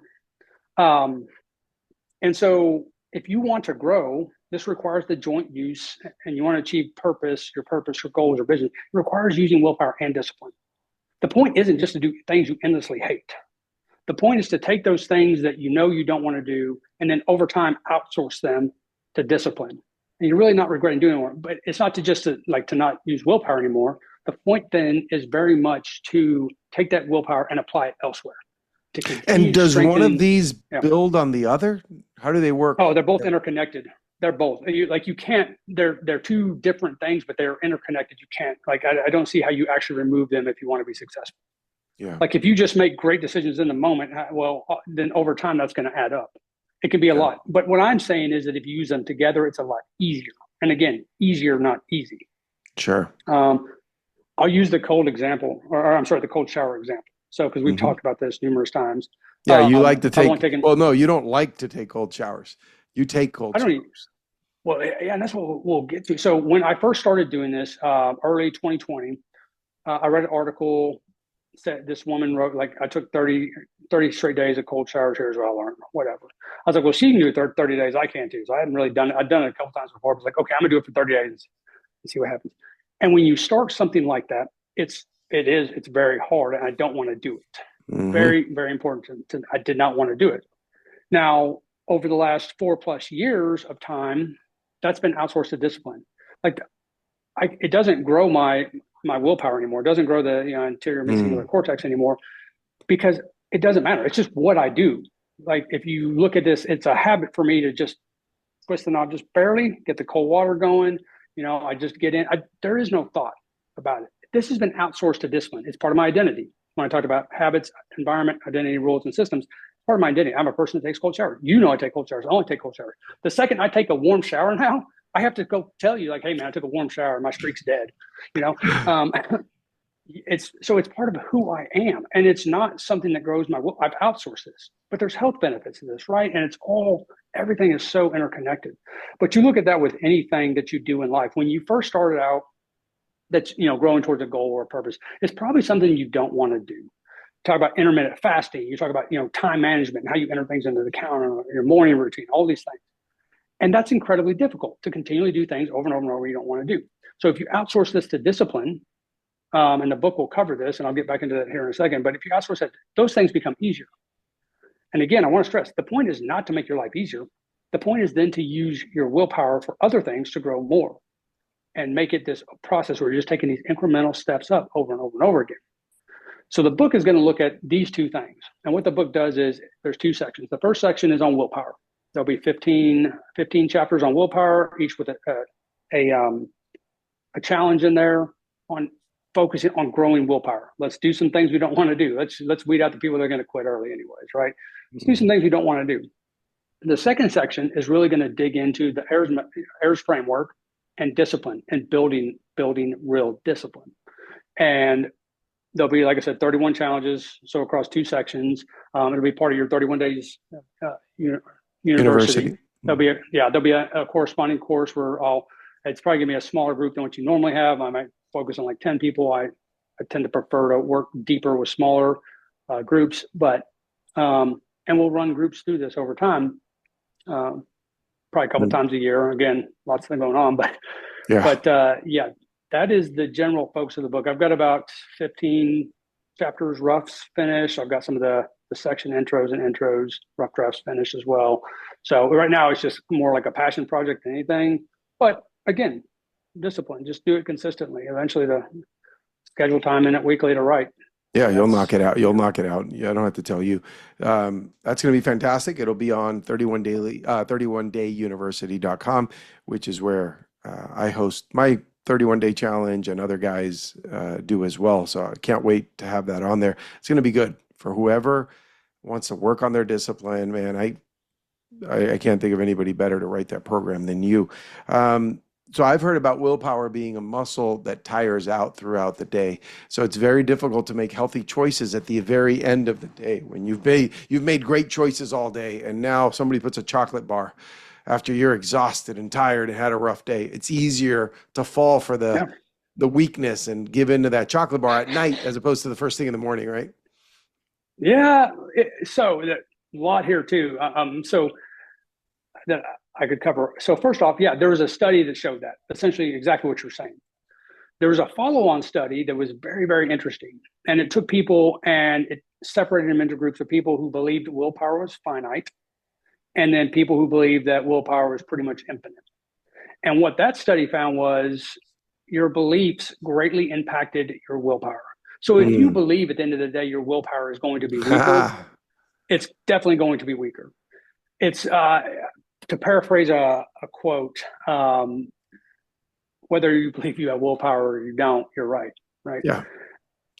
And so if you want to grow, this requires the joint use and you want to achieve your purpose, your goals, your vision. It requires using willpower and discipline. The point isn't just to do things you endlessly hate. The point is to take those things that you know you don't want to do and then over time outsource them to discipline. And you're really not regretting doing it, but it's not to not use willpower anymore. The point then is very much to take that willpower and apply it elsewhere. To And continue does one of strengthening. these Yeah. build on the other? How do they work? Oh, they're both interconnected. They're both you can't. They're two different things, but they're interconnected. You can't I don't see how you actually remove them if you want to be successful. Yeah. Like if you just make great decisions in the moment, well, then over time that's going to add up. It can be a lot. But what I'm saying is that if you use them together, it's a lot easier. And again, easier, not easy. Sure. I'll use the cold example, or I'm sorry, the cold shower example. So because we've talked about this numerous times. Yeah, you like to take. taken, Well, no, you don't like to take cold showers. You take cold I don't even, showers. well, yeah, and that's what we'll get to. So when I first started doing this, early 2020, I read an article said this woman wrote, like, I took 30 straight days of cold showers. Here's what I learned, whatever. I was like, well, she can do it 30 days. I can't do. So I hadn't really done it. I'd done it a couple times before. I was like, okay, I'm gonna do it for 30 days and see what happens. And when you start something like that, it's very hard and I don't want to do it. Very, very important I did not want to do it. Now, over the last 4+ years of time, that's been outsourced to discipline. Like it doesn't grow my willpower anymore. It doesn't grow the anterior midcingulate Mm. cortex anymore because it doesn't matter. It's just what I do. Like if you look at this, it's a habit for me to just twist the knob just barely, get the cold water going. I just get in. There is no thought about it. This has been outsourced to discipline. It's part of my identity. When I talked about habits, environment, identity, rules, and systems, it's part of my identity. I'm a person that takes cold showers. I take cold showers. I only take cold showers. The second I take a warm shower now, I have to go tell you, like, hey man, I took a warm shower. My streak's dead. You know, um, it's part of who I am, and it's not something that grows my. I've outsourced this, but there's health benefits to this, right? And everything is so interconnected. But you look at that with anything that you do in life. When you first started out, that's growing towards a goal or a purpose, it's probably something you don't want to do. Talk about intermittent fasting. You talk about time management and how you enter things into the calendar, your morning routine, all these things. And that's incredibly difficult to continually do things over and over and over you don't want to do. So if you outsource this to discipline, and the book will cover this, and I'll get back into that here in a second, but if you outsource that, those things become easier. And again, I want to stress, the point is not to make your life easier. The point is then to use your willpower for other things to grow more and make it this process where you're just taking these incremental steps up over and over and over again. So the book is going to look at these two things. And what the book does is there's two sections. The first section is on willpower. There'll be 15 chapters on willpower, each with a challenge in there on focusing on growing willpower. Let's do some things we don't want to do. Let's weed out the people that are going to quit early anyways, right? Let's do some things we don't want to do. The second section is really going to dig into the AIRS framework and discipline and building real discipline. And there'll be, like I said, 31 challenges. So across two sections, it'll be part of your 31 days university. There'll be a corresponding course where it's probably gonna be a smaller group than what you normally have. I might focus on like 10 people. I tend to prefer to work deeper with smaller groups, but and we'll run groups through this over time, probably a couple times a year. Again, lots of things going on, but that is the general focus of the book. I've got about 15 chapters, roughs finished. I've got some of the section intros and intros, rough drafts finished as well. So right now it's just more like a passion project than anything. But again, discipline, just do it consistently. Eventually to schedule time in it weekly to write. Yeah, you'll knock it out. You'll knock it out. Yeah, I don't have to tell you. That's going to be fantastic. It'll be on 31dayuniversity.com, which is where I host my 31-day challenge, and other guys do as well. So I can't wait to have that on there. It's going to be good for whoever wants to work on their discipline, man. I can't think of anybody better to write that program than you. So I've heard about willpower being a muscle that tires out throughout the day. So it's very difficult to make healthy choices at the very end of the day when you've made great choices all day, and now somebody puts a chocolate bar after you're exhausted and tired and had a rough day. It's easier to fall for the weakness and give into that chocolate bar at night as opposed to the first thing in the morning, right? Yeah. So a lot here too. So that I could cover. So first off, there was a study that showed that essentially exactly what you're saying. There was a follow-on study that was very, very interesting. And it took people and it separated them into groups of people who believed willpower was finite, and then people who believed that willpower was pretty much infinite. And what that study found was your beliefs greatly impacted your willpower. So if you believe at the end of the day your willpower is going to be weaker, it's definitely going to be weaker. It's to paraphrase a quote, whether you believe you have willpower or you don't, you're right. Yeah.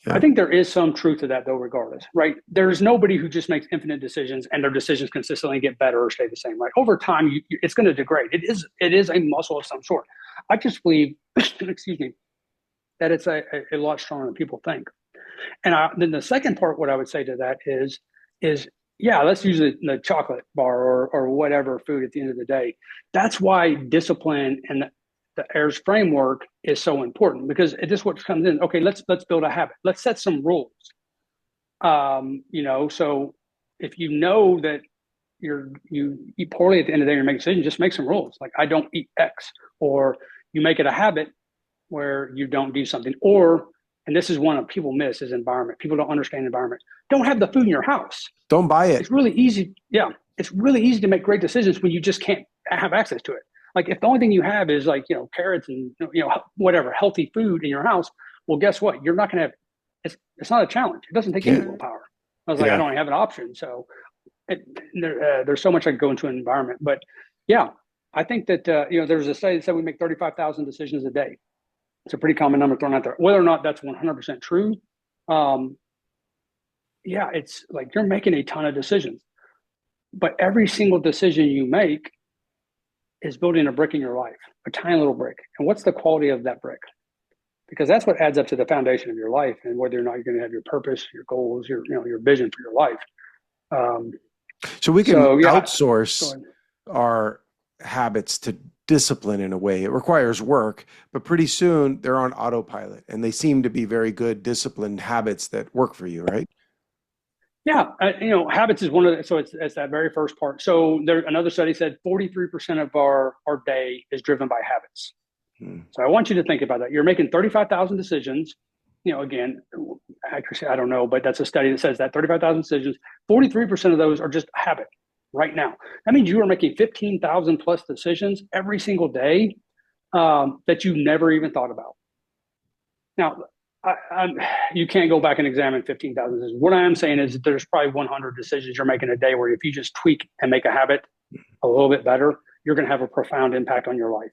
I think there is some truth to that, though, regardless, right? There's nobody who just makes infinite decisions and their decisions consistently get better or stay the same, right? Over time, it's going to degrade. It is a muscle of some sort. I just believe, excuse me, that it's a lot stronger than people think. And then the second part, what I would say to that is let's use the chocolate bar or whatever food at the end of the day. That's why discipline and the AIRS framework is so important, because it is what comes in. Okay, let's build a habit. Let's set some rules. So if you know that you eat poorly at the end of the day, you're making decisions, just make some rules. Like, I don't eat X, or you make it a habit where you don't do something. Or, and this is one of people miss, is environment. People don't understand environment. Don't have the food in your house. Don't buy it. It's really easy. Yeah, it's really easy to make great decisions when you just can't have access to it. Like if the only thing you have is like, carrots and, whatever healthy food in your house, well, guess what? You're not going to have, it's not a challenge. It doesn't take any Yeah. willpower. I was like, I Yeah. don't have an option. So there's so much I can go into an environment, but yeah, I think that, there's a study that said we make 35,000 decisions a day. It's a pretty common number thrown out there. Whether or not that's 100% true, um, yeah, it's like you're making a ton of decisions, but every single decision you make is building a brick in your life, a tiny little brick. And what's the quality of that brick? Because that's what adds up to the foundation of your life and whether or not you're going to have your purpose, your goals, your vision for your life. Um, So we can so yeah, outsource our habits to discipline in a way. It requires work, but pretty soon they're on autopilot and they seem to be very good disciplined habits that work for you, right? yeah, habits is one of the, so it's that very first part. So there, another study said 43% of our day is driven by habits. Hmm. So I want you to think about that. You're making 35,000 decisions. Again, accuracy, I don't know, but that's a study that says that 35,000 decisions, 43% of those are just habit right now. That means you are making 15,000 plus decisions every single day that you never even thought about. Now, you can't go back and examine 15,000 decisions. What I am saying is that there's probably 100 decisions you're making a day where if you just tweak and make a habit a little bit better, you're going to have a profound impact on your life.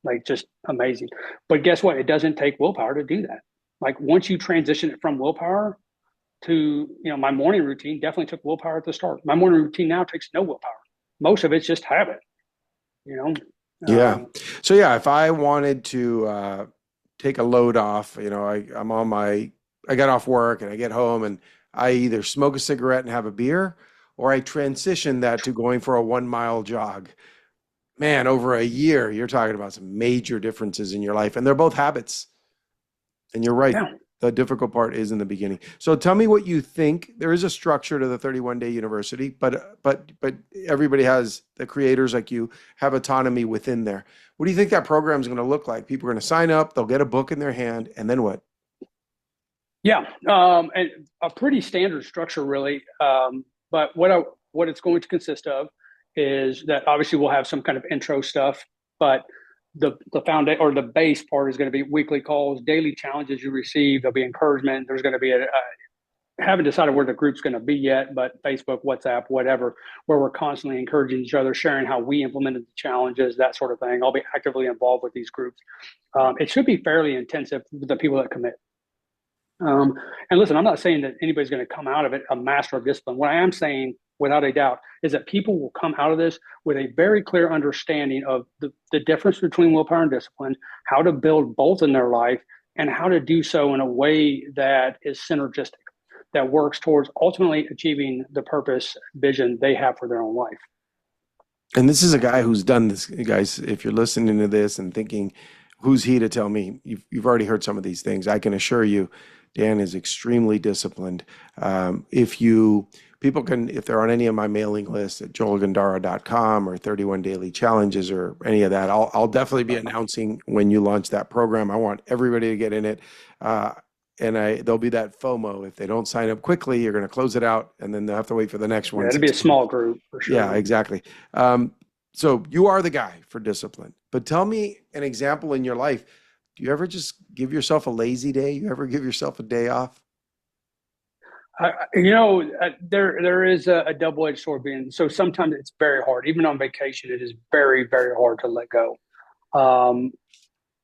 Like just amazing. But guess what? It doesn't take willpower to do that. Like once you transition it from willpower to, my morning routine definitely took willpower at the start. My morning routine now takes no willpower. Most of it's just habit, you know? Yeah. Um, So yeah, if I wanted to take a load off, I got off work and I get home and I either smoke a cigarette and have a beer, or I transition that to going for a 1 mile jog. Man, over a year, you're talking about some major differences in your life, and they're both habits. And you're right. yeah. The difficult part is in the beginning. So tell me what you think. There is a structure to the 31-day university, but everybody has, the creators like you have autonomy within there. What do you think that program is going to look like? People are going to sign up, they'll get a book in their hand, and then what? Yeah. And a pretty standard structure really. But what it's going to consist of is that obviously we'll have some kind of intro stuff, but the foundation or the base part is going to be weekly calls, daily challenges you receive. There'll be encouragement. There's going to be haven't decided where the group's going to be yet, but Facebook, WhatsApp, whatever, where we're constantly encouraging each other, sharing how we implemented the challenges, that sort of thing. I'll be actively involved with these groups. It should be fairly intensive with the people that commit. Um, and listen, I'm not saying that anybody's going to come out of it a master of discipline. What I am saying, without a doubt, is that people will come out of this with a very clear understanding of the difference between willpower and discipline, how to build both in their life, and how to do so in a way that is synergistic, that works towards ultimately achieving the purpose, vision they have for their own life. And this is a guy who's done this, guys. If you're listening to this and thinking, who's he to tell me? You've already heard some of these things. I can assure you, Dan is extremely disciplined. If you people can, if they're on any of my mailing lists at joelgandara.com or 31 Daily Challenges or any of that, I'll definitely be announcing when you launch that program. I want everybody to get in it. And there'll be that FOMO. If they don't sign up quickly, you're going to close it out, and then they'll have to wait for the next Yeah, one. it'll be a small group for Yeah, sure. exactly. So you are the guy for discipline. But tell me an example in your life. Do you ever just give yourself a lazy day? You ever give yourself a day off? There is a double-edged sword being so sometimes it's very hard. Even on vacation, it is very, very hard to let go. Um,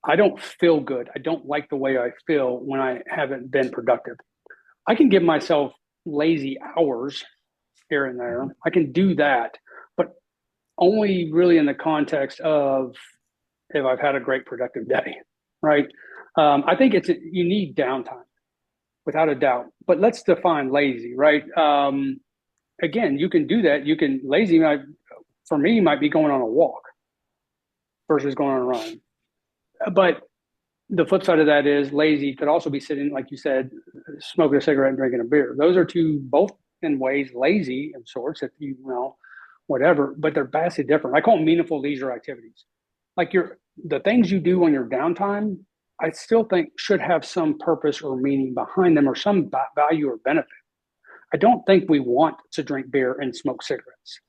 I don't feel good. I don't like the way I feel when I haven't been productive. I can give myself lazy hours here and there. I can do that, but only really in the context of if I've had a great productive day, right? I think you need downtime without a doubt. But let's define lazy, right? Again, you can do that. You can lazy for me might be going on a walk versus going on a run. But the flip side of that is lazy could also be sitting, like you said, smoking a cigarette and drinking a beer. Those are two both in ways lazy in sorts, if whatever, but they're vastly different. I call them meaningful leisure activities. Like the things you do on your downtime, I still think should have some purpose or meaning behind them or some value or benefit. I don't think we want to drink beer and smoke cigarettes.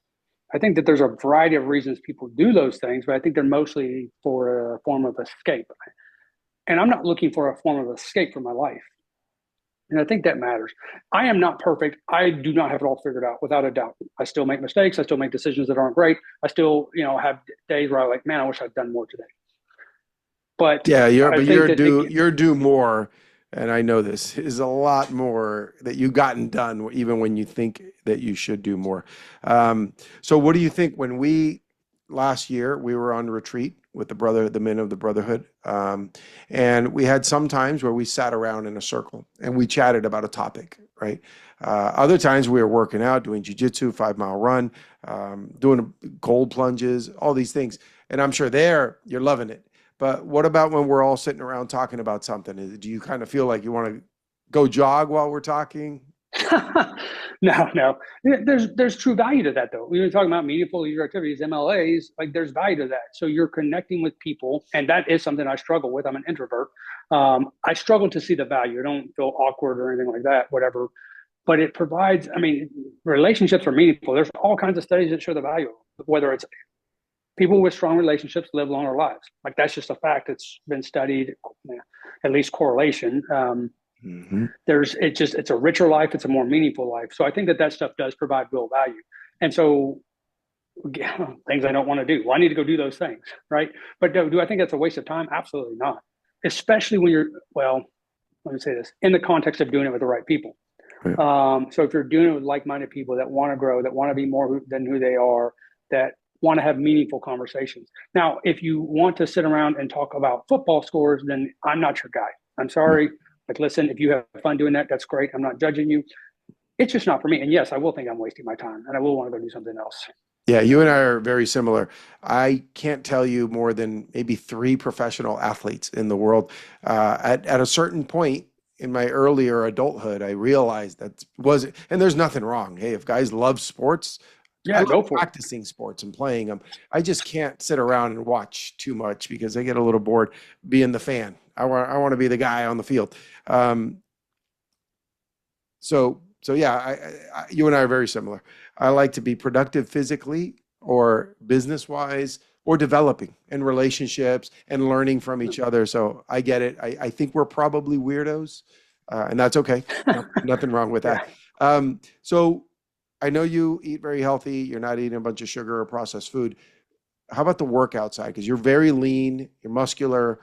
I think that there's a variety of reasons people do those things, but I think they're mostly for a form of escape. And I'm not looking for a form of escape for my life. And I think that matters. I am not perfect. I do not have it all figured out, without a doubt. I still make mistakes. I still make decisions that aren't great. I still, have days where I'm like, man, I wish I'd done more today. But Yeah, I think that you're due more, and I know this is a lot more that you gotten done, even when you think that you should do more. So what do you think when we last year we were on retreat with the men of the Brotherhood, and we had some times where we sat around in a circle and we chatted about a topic, right? Other times we were working out, doing jujitsu, 5 mile run, doing cold plunges, all these things, and I'm sure there you're loving it. But what about when we're all sitting around talking about something? Do you kind of feel like you want to go jog while we're talking? no, no. There's true value to that though. We were talking about meaningful leisure activities, MLAs. Like there's value to that. So you're connecting with people, and that is something I struggle with. I'm an introvert. I struggle to see the value. I don't feel awkward or anything like that. Whatever. But it provides. I mean, relationships are meaningful. There's all kinds of studies that show the value. Whether it's people with strong relationships live longer lives. Like that's just a fact. It's been studied. At least correlation. Hmm. It's a richer life. It's a more meaningful life. So I think that stuff does provide real value. And so things I don't want to do, well, I need to go do those things, right? But do I think that's a waste of time? Absolutely not. Especially when you're, well, let me say this, in the context of doing it with the right people. Yeah. So if you're doing it with like-minded people that want to grow, that want to be more than who they are, that want to have meaningful conversations. Now, if you want to sit around and talk about football scores, then I'm not your guy. I'm sorry. Like, listen, if you have fun doing that, that's great. I'm not judging you. It's just not for me. And yes, I will think I'm wasting my time, and I will want to go do something else. Yeah, you and I are very similar. I can't tell you more than maybe three professional athletes in the world. At a certain point in my earlier adulthood, I realized that was, and there's nothing wrong. Hey, if guys love sports, I Yeah, love go for it. practicing sports and playing them. I just can't sit around and watch too much because I get a little bored being the fan. I want to be the guy on the field. Um, so yeah, you and I are very similar. I like to be productive physically or business wise or developing in relationships and learning from each other. So I get it. I think we're probably weirdos, and that's okay. Nothing wrong with Yeah. that. So I know you eat very healthy. You're not eating a bunch of sugar or processed food. How about the workout side? Because you're very lean, you're muscular,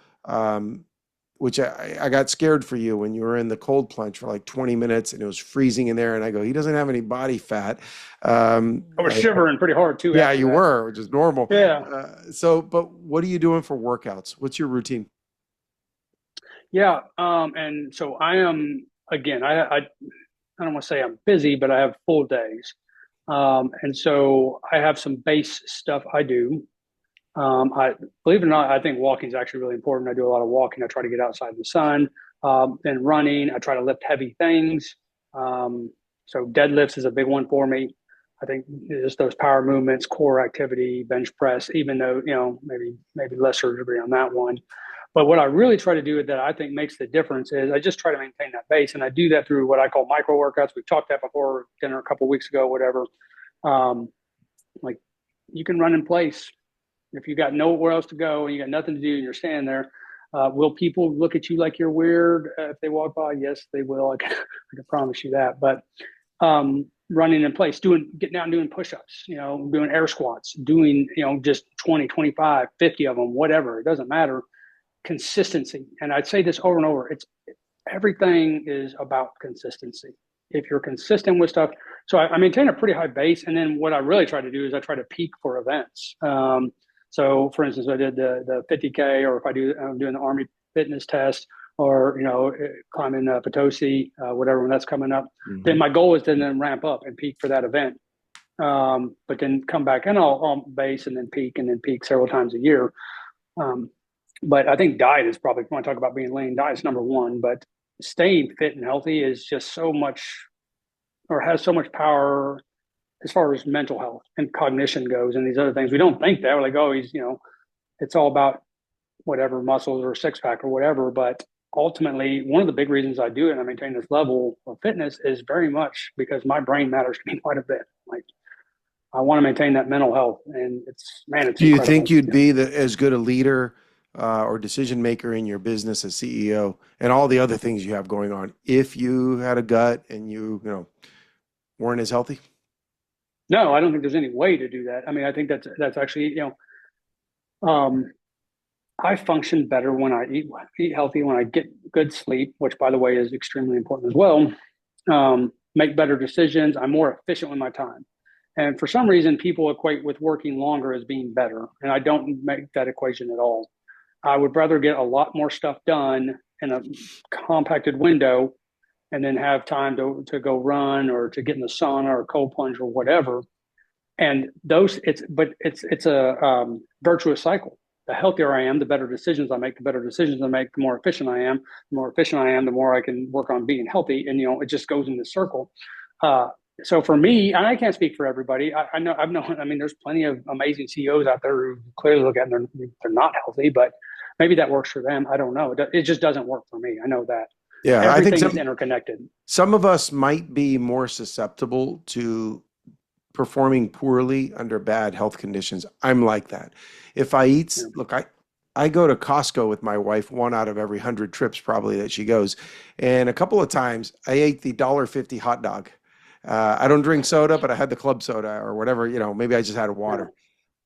which I got scared for you when you were in the cold plunge for like 20 minutes and it was freezing in there. And I go, he doesn't have any body fat. I was shivering pretty hard too Yeah, after you that. were, which is normal. Yeah. But what are you doing for workouts? What's your routine? Yeah. And so I am, again, I don't want to say I'm busy, but I have full days. And so I have some base stuff I do. I believe it or not, I think walking is actually really important. I do a lot of walking. I try to get outside in the sun. Then running. I try to lift heavy things. Um, so deadlifts is a big one for me. I think just those power movements, core activity, bench press. Even though maybe lesser degree on that one. But what I really try to do that I think makes the difference is I just try to maintain that base, and I do that through what I call micro workouts. We've talked that before dinner a couple of weeks ago, whatever. Um, like you can run in place if you got nowhere else to go and you got nothing to do and you're standing there. Will people look at you like you're weird if they walk by? Yes, they will. I can promise you that. But running in place, getting out and doing push-ups, doing air squats, doing, just 20, 25, 50 of them, whatever. It doesn't matter. Consistency. And I'd say this over and over. Everything is about consistency. If you're consistent with stuff, so I maintain a pretty high base, and then what I really try to do is I try to peak for events. So, for instance, I did the 50K, or if I'm doing the Army fitness test, or climbing Potosi, whatever when that's coming up. Then Mhm. my goal is to then ramp up and peak for that event. But then come back and I'll base and then peak several times a year. Um, but I think diet is probably, if you want to talk about being lean, diet's number one. But staying fit and healthy is just so much, or has so much power as far as mental health and cognition goes, and these other things. We don't think that. We're like, oh, it's all about whatever muscles or six pack or whatever. But ultimately, one of the big reasons I do it and I maintain this level of fitness is very much because my brain matters to me quite a bit. Like I want to maintain that mental health, and it's Do you think incredible. you'd be as good a leader or decision maker in your business as CEO and all the other things you have going on if you had a gut and you weren't as healthy? No, I don't think there's any way to do that. I mean, I think that's actually, um, I function better when I eat healthy, when I get good sleep, which by the way is extremely important as well. Make better decisions. I'm more efficient with my time. And for some reason, people equate with working longer as being better. And I don't make that equation at all. I would rather get a lot more stuff done in a compacted window and then have time to go run or to get in the sauna or cold plunge or whatever. And those, it's a virtuous cycle. The healthier I am, the better decisions I make. The better decisions I make, the more efficient I am. The more efficient I am, the more I can work on being healthy. And it just goes in this circle. Uh, so for me, and I can't speak for everybody. I know I've known. I mean, there's plenty of amazing CEOs out there who clearly look at it and they're not healthy, but maybe that works for them. I don't know. It just doesn't work for me. I know that Yeah, I think everything is interconnected. some of us might be more susceptible to performing poorly under bad health conditions. I'm like that. If I eat, Yeah, look, I go to Costco with my wife one out of every 100 trips probably that she goes, and a couple of times I ate the $1.50 hot dog. I don't drink soda, but I had the club soda or whatever. Maybe I just had a yeah, water.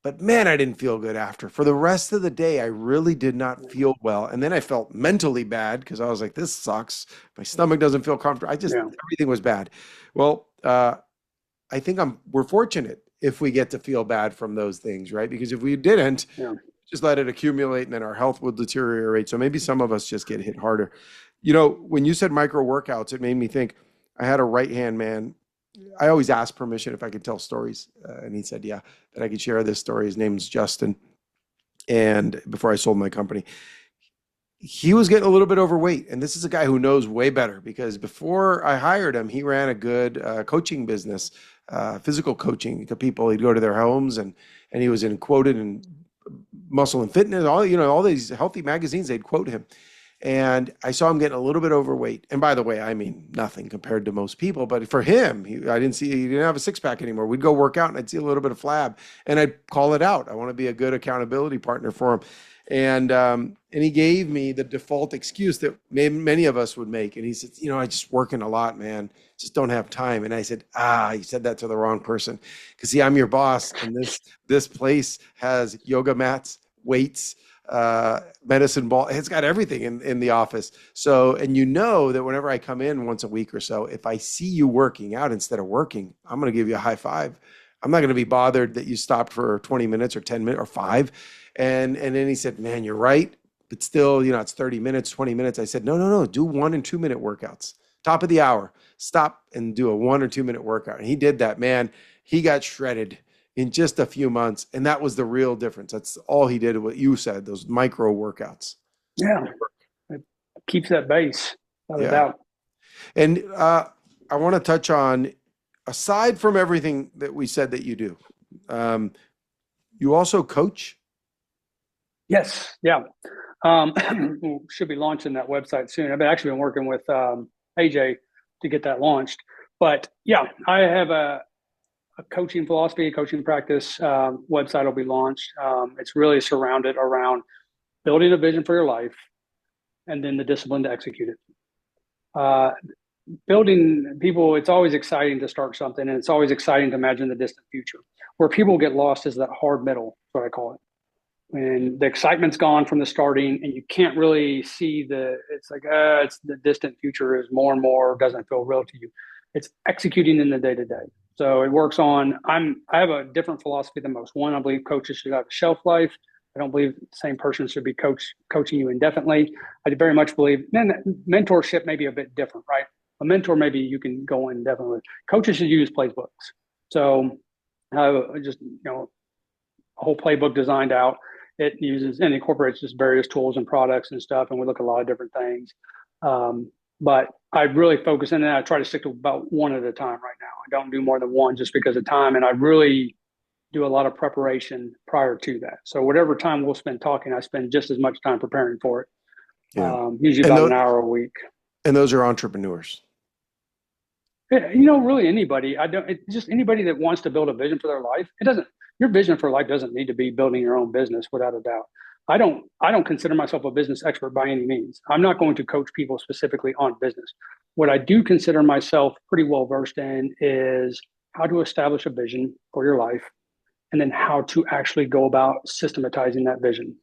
But man, I didn't feel good after. For the rest of the day, I really did not feel well. And then I felt mentally bad because I was like, this sucks. My stomach doesn't feel comfortable. yeah, Everything was bad. Well, I think we're fortunate if we get to feel bad from those things, right? Because if we didn't, yeah. just let it accumulate and then our health will deteriorate. So maybe some of us just get hit harder. When you said micro workouts, it made me think I had a right hand man. I always ask permission if I could tell stories. And he said, yeah, that I could share this story. His name's Justin. And before I sold my company, he was getting a little bit overweight. And this is a guy who knows way better because before I hired him, he ran a good coaching business, physical coaching to people. He'd go to their homes and he was quoted in Muscle and Fitness, all these healthy magazines, they'd quote him. And I saw him getting a little bit overweight. And by the way, I mean, nothing compared to most people, but for him, he didn't have a six pack anymore. We'd go work out and I'd see a little bit of flab and I'd call it out. I want to be a good accountability partner for him. And he gave me the default excuse that many of us would make. And he said, I just working a lot, man, just don't have time. And I said, you said that to the wrong person. Cause see, I'm your boss and this place has yoga mats, weights, medicine ball. It's got everything in the office. So, and that whenever I come in once a week or so, if I see you working out instead of working, I'm going to give you a high five. I'm not going to be bothered that you stopped for 20 minutes or 10 minutes or five. And then he said, man, you're right. But still, it's 30 minutes, 20 minutes. I said, no. Do 1 and 2 minute workouts. Top of the hour, stop and do a 1 or 2 minute workout. And he did that, man. He got shredded in just a few months. And that was the real difference. That's all he did, what you said, those micro workouts. Yeah. It keeps that base, without a Yeah. doubt. And I want to touch on, aside from everything that we said that you do, you also coach. Yes. Yeah. Should be launching that website soon. I've actually been working with AJ to get that launched. But yeah, I have a coaching philosophy, a coaching practice website will be launched. It's really surrounded around building a vision for your life and then the discipline to execute it. Building people, it's always exciting to start something and it's always exciting to imagine the distant future. Where people get lost is that hard middle, is what I call it. When the excitement's gone from the starting and you can't really see it's like, it's the distant future is more and more, doesn't feel real to you. It's executing in the day to day. So it works on, I have a different philosophy than most. One, I believe coaches should have a shelf life. I don't believe the same person should be coaching you indefinitely. I very much believe then mentorship may be a bit different, right? A mentor, maybe you can go indefinitely. Coaches should use playbooks. So just, a whole playbook designed out. It uses and incorporates just various tools and products and stuff. And we look at a lot of different things. But I really focus in and I try to stick to about one at a time right now. I don't do more than one just because of time. And I really do a lot of preparation prior to that. So whatever time we'll spend talking, I spend just as much time preparing for it. Yeah. Usually And about those, an hour a week. and those are entrepreneurs. Really anybody. I don't. Just anybody that wants to build a vision for their life. It doesn't. Your vision for life doesn't need to be building your own business, without a doubt. I don't. I don't consider myself a business expert by any means. I'm not going to coach people specifically on business. What I do consider myself pretty well versed in is how to establish a vision for your life, and then how to actually go about systematizing that vision.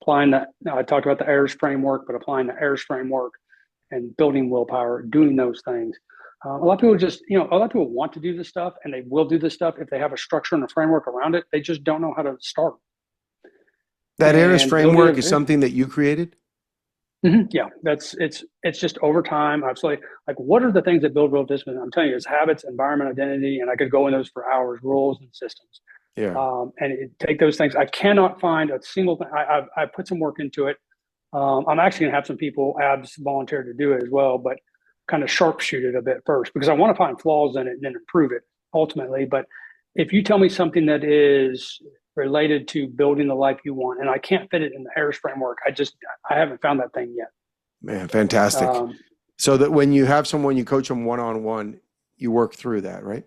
Applying that. Now, I talked about the AIRS framework, but applying the AIRS framework and building willpower, doing those things. A lot of people a lot of people want to do this stuff, and they will do this stuff if they have a structure and a framework around it. They just don't know how to start. That AIRS And building a framework is vision. something that you created? Yeah, it's just over time. Absolutely. Like, what are the things that build real discipline? I'm telling you, it's habits, environment, identity, and I could go in those for hours. Rules and systems. Yeah. Take those things. I cannot find a single thing. I put some work into it. I'm actually going to have some people abs volunteer to do it as well, but kind of sharpshoot it a bit first because I want to find flaws in it and then improve it ultimately. But if you tell me something that is related to building the life you want, and I can't fit it in the Harris framework, I haven't found that thing yet. Man, fantastic. Um, So that when you have someone, you coach them one-on-one, you work through that, right?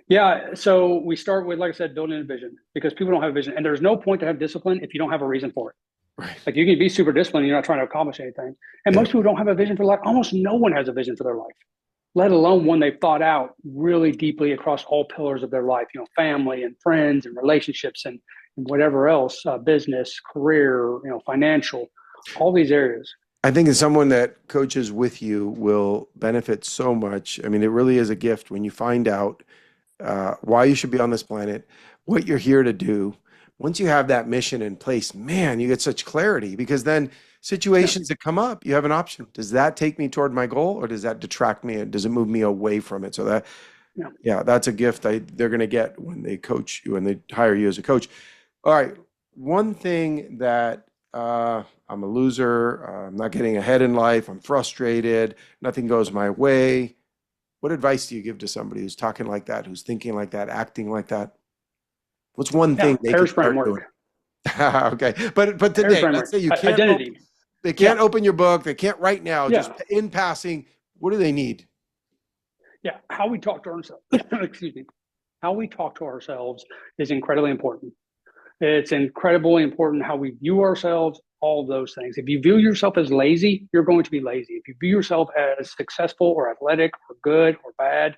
yeah, so we start with, like I said, building a vision because people don't have a vision, and there's no point to have discipline if you don't have a reason for it. Right. Like, you can be super disciplined, and you're not trying to accomplish anything. And Yeah. most people don't have a vision for life. Almost no one has a vision for their life, let alone one they've thought out really deeply across all pillars of their life, family and friends and relationships and whatever else, business, career, financial, all these areas. I think as someone that coaches with you will benefit so much. I mean, it really is a gift when you find out why you should be on this planet, what you're here to do. Once you have that mission in place, man, you get such clarity because then Yeah. situations that come up, you have an option. Does that take me toward my goal or does that detract me? Does it move me away from it? So that, Yeah. yeah, that's a gift they're going to get when they coach you and they hire you as a coach. All right. One thing that I'm a loser, I'm not getting ahead in life, I'm frustrated, nothing goes my way. What advice do you give to somebody who's talking like that, who's thinking like that, acting like that? What's one thing Yeah. they could Harris start doing? framework. Okay, but Harris today, let's framework. say you can't open, Identity. they Yeah. can't open your book, they can't right now, just Yeah. in passing. What do they need? Yeah. How we talk to ourselves, excuse me, how we talk to ourselves is incredibly important. It's incredibly important how we view ourselves, all of those things. If you view yourself as lazy, you're going to be lazy. If you view yourself as successful or athletic or good or bad,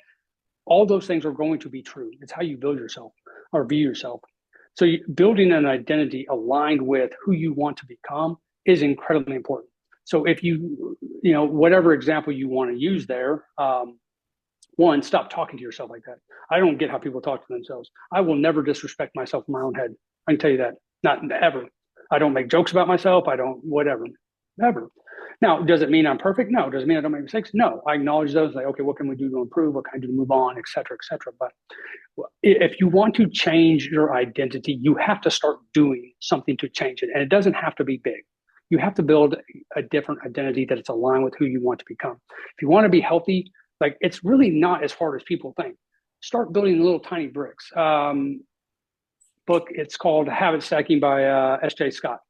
all those things are going to be true. It's how you build yourself or view yourself. So building an identity aligned with who you want to become is incredibly important. So if whatever example you want to use there, one, stop talking to yourself like that. I don't get how people talk to themselves. I will never disrespect myself in my own head. I can tell you that. Not ever. I don't make jokes about myself. I don't, whatever. Never. Now, does it mean I'm perfect? No. Does it mean I don't make mistakes? No. I acknowledge those. Like, okay, what can we do to improve? What can I do to move on, et cetera, et cetera. But if you want to change your identity, you have to start doing something to change it. And it doesn't have to be big. You have to build a different identity that it's aligned with who you want to become. If you want to be healthy, like, it's really not as hard as people think. Start building little tiny bricks. Book, it's called Habit Stacking by S.J. Scott.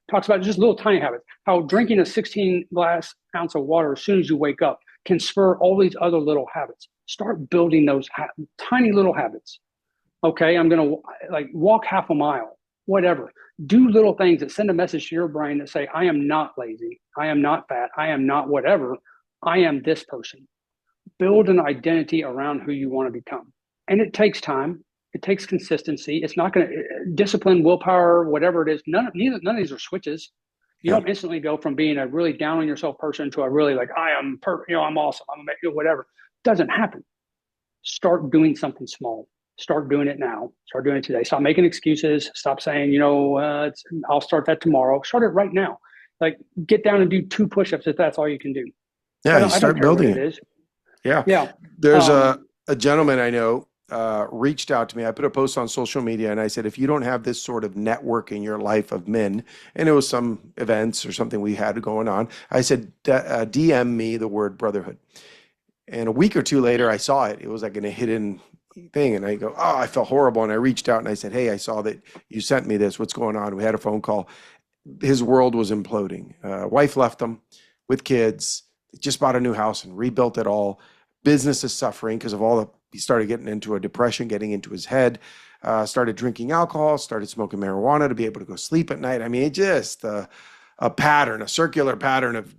Talks about just little tiny habits. How drinking a 16 glass ounce of water as soon as you wake up can spur all these other little habits. Start building those tiny little habits. Okay, I'm gonna walk half a mile, whatever. Do little things that send a message to your brain that say, I am not lazy, I am not fat, I am not whatever, I am this person. Build an identity around who you want to become. And it takes time. It takes consistency. It's not going to discipline, willpower, whatever it is. None of these are switches. You Yeah. don't instantly go from being a really down on yourself person to a really like, I am perfect, I'm awesome, whatever. It doesn't happen. Start doing something small. Start doing it now. Start doing it today. Stop making excuses. Stop saying, I'll start that tomorrow. Start it right now. Like, get down and do 2 push-ups if that's all you can do. Yeah, I you don't, I don't start care what building it it. is. Yeah. Yeah. There's Um, a gentleman I know reached out to me. I put a post on social media and I said, if you don't have this sort of network in your life of men, and it was some events or something we had going on, I said, DM me the word brotherhood. And a week or two later, I saw it. It was like in a hidden thing. And I go, oh, I felt horrible. And I reached out and I said, hey, I saw that you sent me this. What's going on? We had a phone call. His world was imploding. Wife left him with kids, just bought a new house and rebuilt it all. business is suffering because of all the, he started getting into a depression, getting into his head, started drinking alcohol, started smoking marijuana to be able to go sleep at night. I mean, it just a pattern, a circular pattern of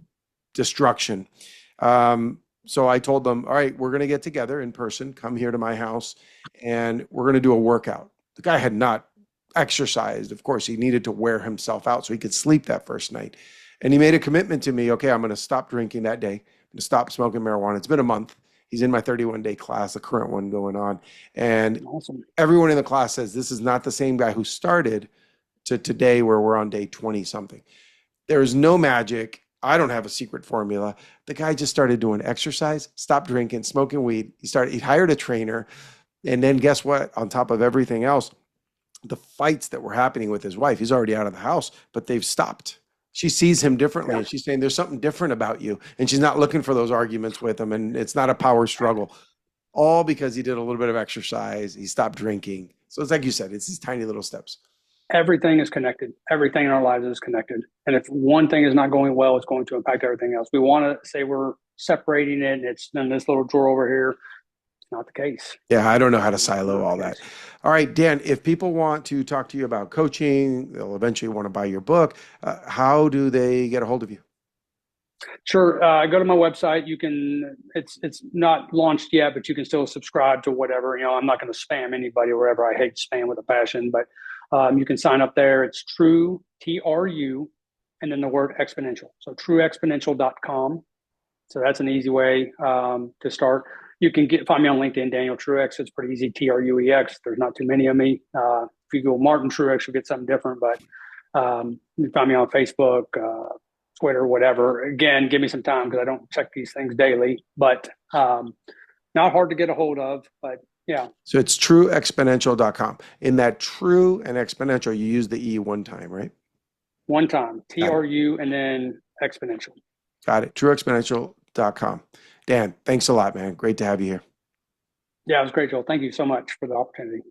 destruction. So I told them, all right, we're going to get together in person, come here to my house, and we're going to do a workout. The guy had not exercised. Of course, he needed to wear himself out so he could sleep that first night. And he made a commitment to me, okay, I'm going to stop drinking that day. I'm going to stop smoking marijuana. It's been a month. He's in my 31-day class, the current one going on. And Awesome. everyone in the class says this is not the same guy who started to today where we're on day 20 something. There is no magic. I don't have a secret formula. The guy just started doing exercise, stopped drinking, smoking weed. He hired a trainer. And then guess what? On top of everything else, the fights that were happening with his wife, he's already out of the house, but they've stopped. She sees him differently, Yeah. and she's saying there's something different about you. And she's not looking for those arguments with him. And it's not a power struggle, all because he did a little bit of exercise. He stopped drinking. So it's like you said, it's these tiny little steps. Everything is connected. Everything in our lives is connected. And if one thing is not going well, it's going to impact everything else. We want to say we're separating it, and it's in this little drawer over here. It's not the case. Yeah, I don't know how to silo Not all the that. case. All right, Dan, if people want to talk to you about coaching, they'll eventually want to buy your book. How do they get a hold of you? Sure. Go to my website. You can. It's not launched yet, but you can still subscribe to whatever. I'm not going to spam anybody wherever. I hate spam with a passion, but you can sign up there. It's True TRU, and then the word exponential. So trueexponential.com. So that's an easy way to start. You can find me on LinkedIn, Daniel Truex. It's pretty easy, TRUEX. There's not too many of me. If you go Martin Truex, you'll get something different. But you can find me on Facebook, Twitter, whatever. Again, give me some time because I don't check these things daily. But not hard to get a hold of. But yeah. So it's trueexponential.com. In that true and exponential, you use the E one time, right? One time, Got it. TRU and then exponential. Got it. Trueexponential.com. Dan, thanks a lot, man. Great to have you here. Yeah, it was great, Joel. Thank you so much for the opportunity.